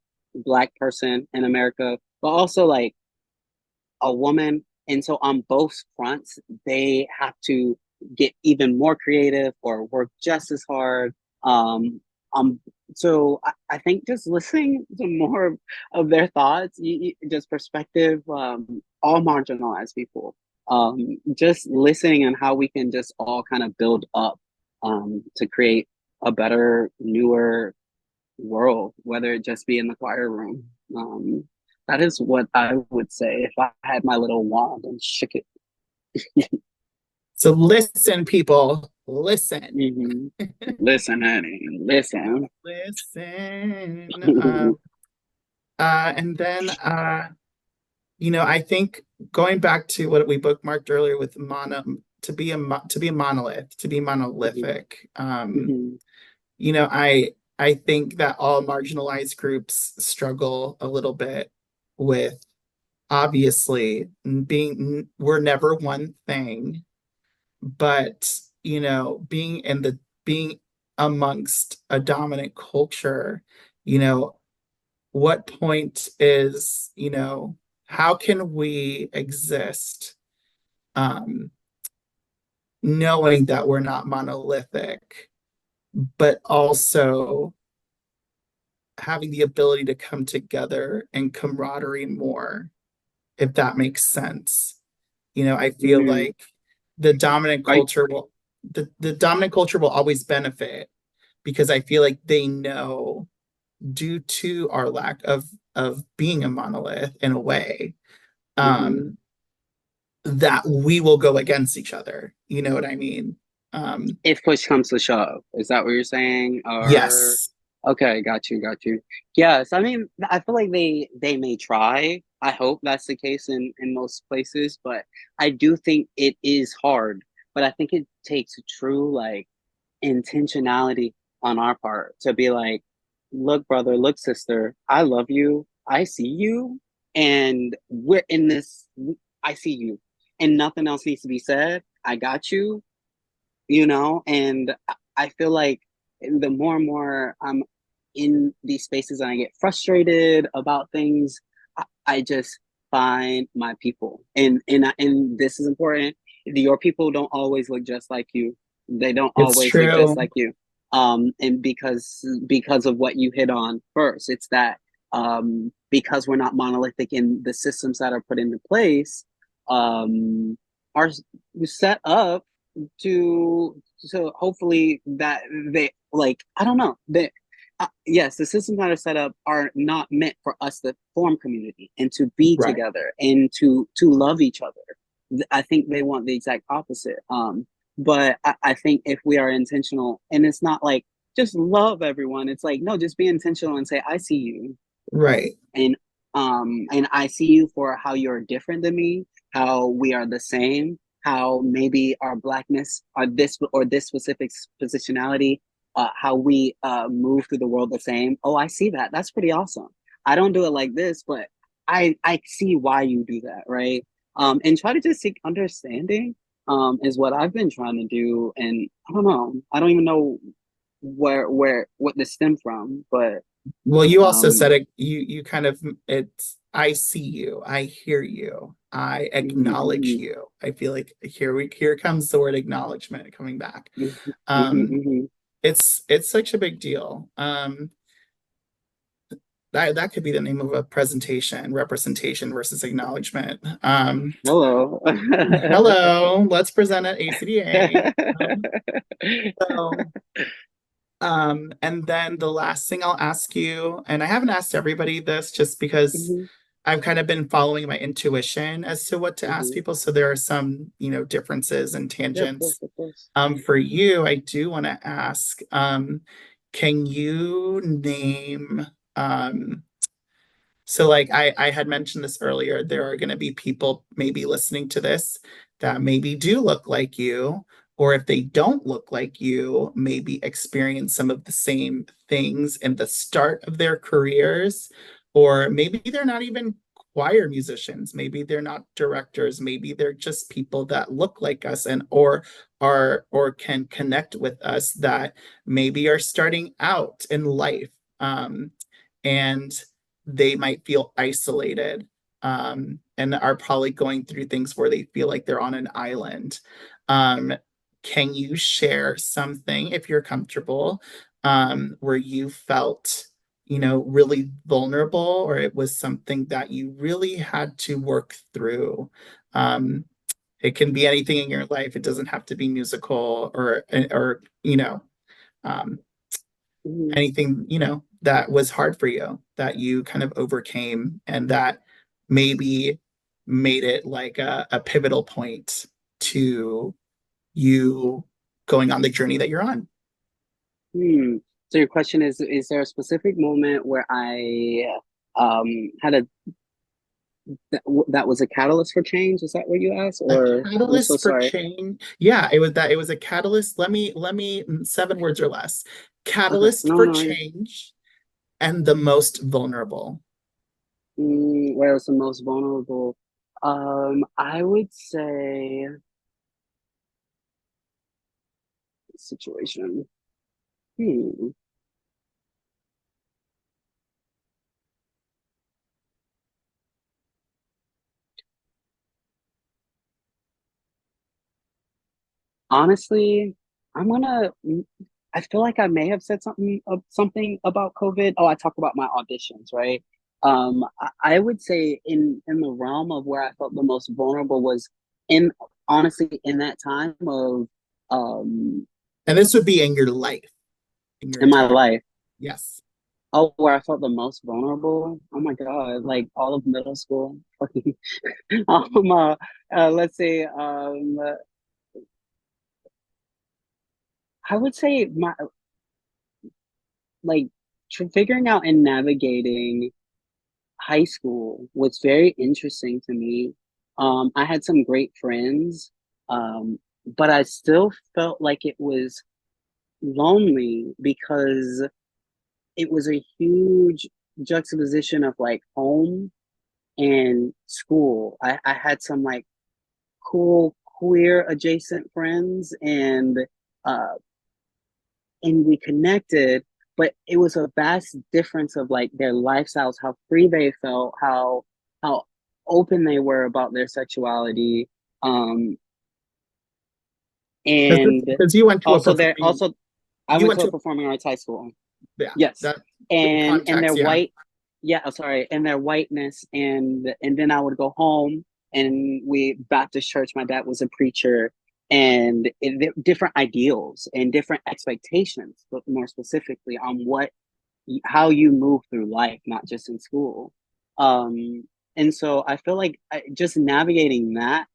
person in America, but also like a woman. And so on both fronts, they have to get even more creative or work just as hard. Um, um, so I think just listening to more of their thoughts, just perspective, all marginalized people, just listening and how we can just all kind of build up to create. a better, newer world, whether it just be in the choir room. That is what I would say if I had my little wand and shook it. So listen, people, listen. Mm-hmm. Listen, honey, listen. Listen. And then I think going back to what we bookmarked earlier with to be a monolith, to be Mm-hmm. monolithic. Mm-hmm. I think that all marginalized groups struggle a little bit with obviously being we're never one thing, but being amongst a dominant culture, you know, what point is, how can we exist um knowing that we're not monolithic, but also having the ability to come together and camaraderie more, if that makes sense. I feel Mm-hmm. like the dominant Right. culture will the dominant culture will always benefit because I feel like they know, due to our lack of being a monolith in a way, Mm-hmm. um, that we will go against each other. You know what I mean? Um, If push comes to shove, is that what you're saying? Or yes, okay, got you. Yes, I mean, I feel like they may try. I hope that's the case in most places, but I do think it is hard. But I think it takes true like intentionality on our part to be like, look, brother, look, sister, I love you, I see you, and we're in this. I see you, and nothing else needs to be said. I got you, and I feel like the more and more I'm in these spaces and I get frustrated about things, I just find my people, and this is important. Your people don't always look just like you. They don't it's always look just true. like you. And because of what you hit on first, it's that because we're not monolithic in the systems that are put into place, um, are set up to hopefully that they like I don't know that yes, the systems that are set up are not meant for us to form community and to be Right, together and to love each other. I think they want the exact opposite. But I think if we are intentional, and it's not like just love everyone, it's like no, just be intentional and say I see you, right, and and I see you for how you're different than me, how we are the same, how maybe our blackness or this specific positionality, how we move through the world the same. Oh, I see that. That's pretty awesome. I don't do it like this, but I see why you do that, right? And try to just seek understanding is what I've been trying to do, and I don't know. I don't even know what this stemmed from, but well, you also said um, it, you kind of, it's I see you, I hear you, I mhm, acknowledge mhm. you. I feel like here comes the word acknowledgement coming back. Mhm, mhm, um mhm. it's such a big deal. That could be the name of a presentation: representation versus acknowledgement. Hello. Hello, let's present at ACDA. um, so and then the last thing I'll ask you, and I haven't asked everybody this just because Mhm, I've kind of been following my intuition as to what to ask mhm. people. So there are some, differences and Yeah, of course, tangents. of course. For you, I do want to ask, can you name, so like I had mentioned this earlier, there are going to be people maybe listening to this that maybe do look like you, or if they don't look like you, maybe experience some of the same things in the start of their careers, or maybe they're not even choir musicians, maybe they're not directors, maybe they're just people that look like us and or can connect with us, that maybe are starting out in life. And they might feel isolated, and are probably going through things where they feel like they're on an island. Um, can you share something, if you're comfortable, where you felt, really vulnerable, or it was something that you really had to work through? Um, it can be anything in your life. It doesn't have to be musical or Mhm. anything, that was hard for you that you kind of overcame and that maybe made it like a pivotal point to you going on the journey that you're on. Hmm. So your question is there a specific moment where I had a that was a catalyst for change? Is that what you asked? A Or I'm so catalyst for sorry. change. Yeah, it was a catalyst. Let me 7 words or less. Okay. Catalyst No, for no. change and the most vulnerable. Where I was the most vulnerable? I would say situation. Hmm. Honestly, I'm gonna. I feel like I may have said something about COVID. Oh, I talked about my auditions, right? I would say in the realm of where I felt the most vulnerable was in honestly in that time of um And this would be in your life, in your in my entire. life. Yes. Oh, where I felt the most vulnerable. Oh my God, like all of middle school. Let's say I would say my like figuring out and navigating high school was very interesting to me. I had some great friends, but I still felt like it was lonely because it was a huge juxtaposition of like home and school. I had some like cool queer adjacent friends uh and we connected, but it was a vast difference of like their lifestyles, how free they felt, how open they were about their sexuality. Um, and Because you went to a also there performing, also I you went went to a to, performing arts high school. yeah, Yes. that And their context, yeah. white yeah, sorry, and their whiteness and then I would go home and we Baptist church, my dad was a preacher and different ideals and different expectations, but more specifically on what how you move through life, not just in school. Um, and so I feel like just navigating that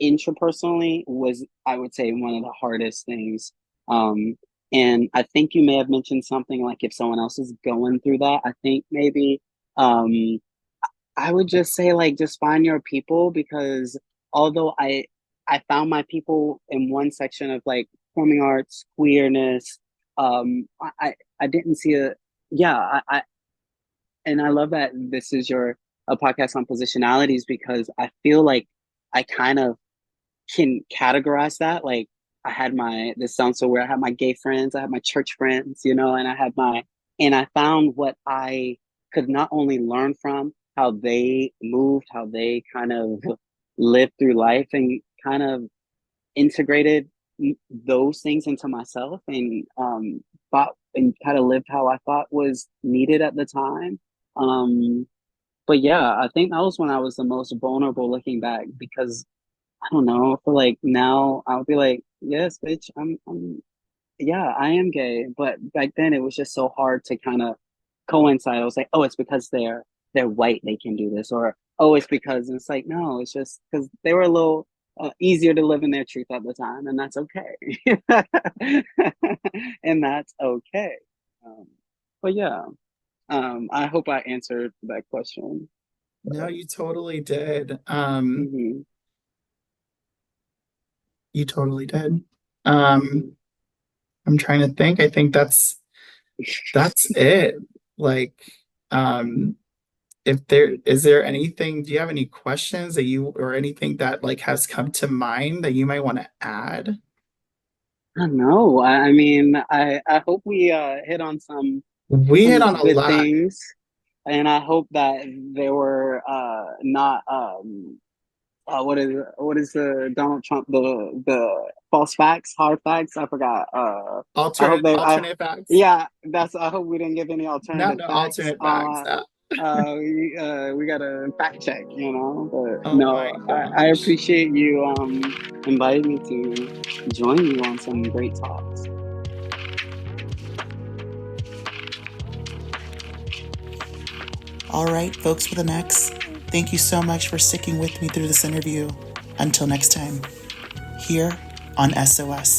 intrapersonally was, I would say, one of the hardest things. Um, and I think you may have mentioned something like if someone else is going through that, I think maybe um, I would just say like just find your people because although I found my people in one section of like performing arts, queerness, I didn't see a yeah I and I love that this is your a podcast on positionalities because I feel like I kind of can categorize that. Like I had my this sounds so weird. I had my gay friends, I had my church friends, and I had my and I found what I could not only learn from how they moved, how they kind of lived through life and kind of integrated those things into myself and thought and kind of lived how I thought was needed at the time. Um, but yeah, I think that was when I was the most vulnerable looking back because I don't know. I feel like now I'll be like, yes, bitch, yeah, I am gay. But back then it was just so hard to kind of coincide. I was like, oh, it's because they're white, they can do this, or oh, it's because and it's like, no, it's just because they were a little easier to live in their truth at the time, and that's okay. And that's okay. Um, but yeah, I hope I answered that question. No, But, you totally did. hmm You totally did. Um, hmm I'm trying to think. I think that's it. Like, um, if there anything, do you have any questions that you or anything that like has come to mind that you might want to add? I don't know. I mean, I hope we hit on We hit some on a good lot. things, and I hope that they were not what is the Donald Trump the false facts, hard facts? I forgot. I hope I Alternate facts. yeah, that's I hope we didn't give any No, alternative no, facts. alternate facts. We gotta fact check, But Oh my no, I gosh. appreciate you inviting me to join you on some great talks. All right, folks with an X, thank you so much for sticking with me through this interview. Until next time, here on SOS.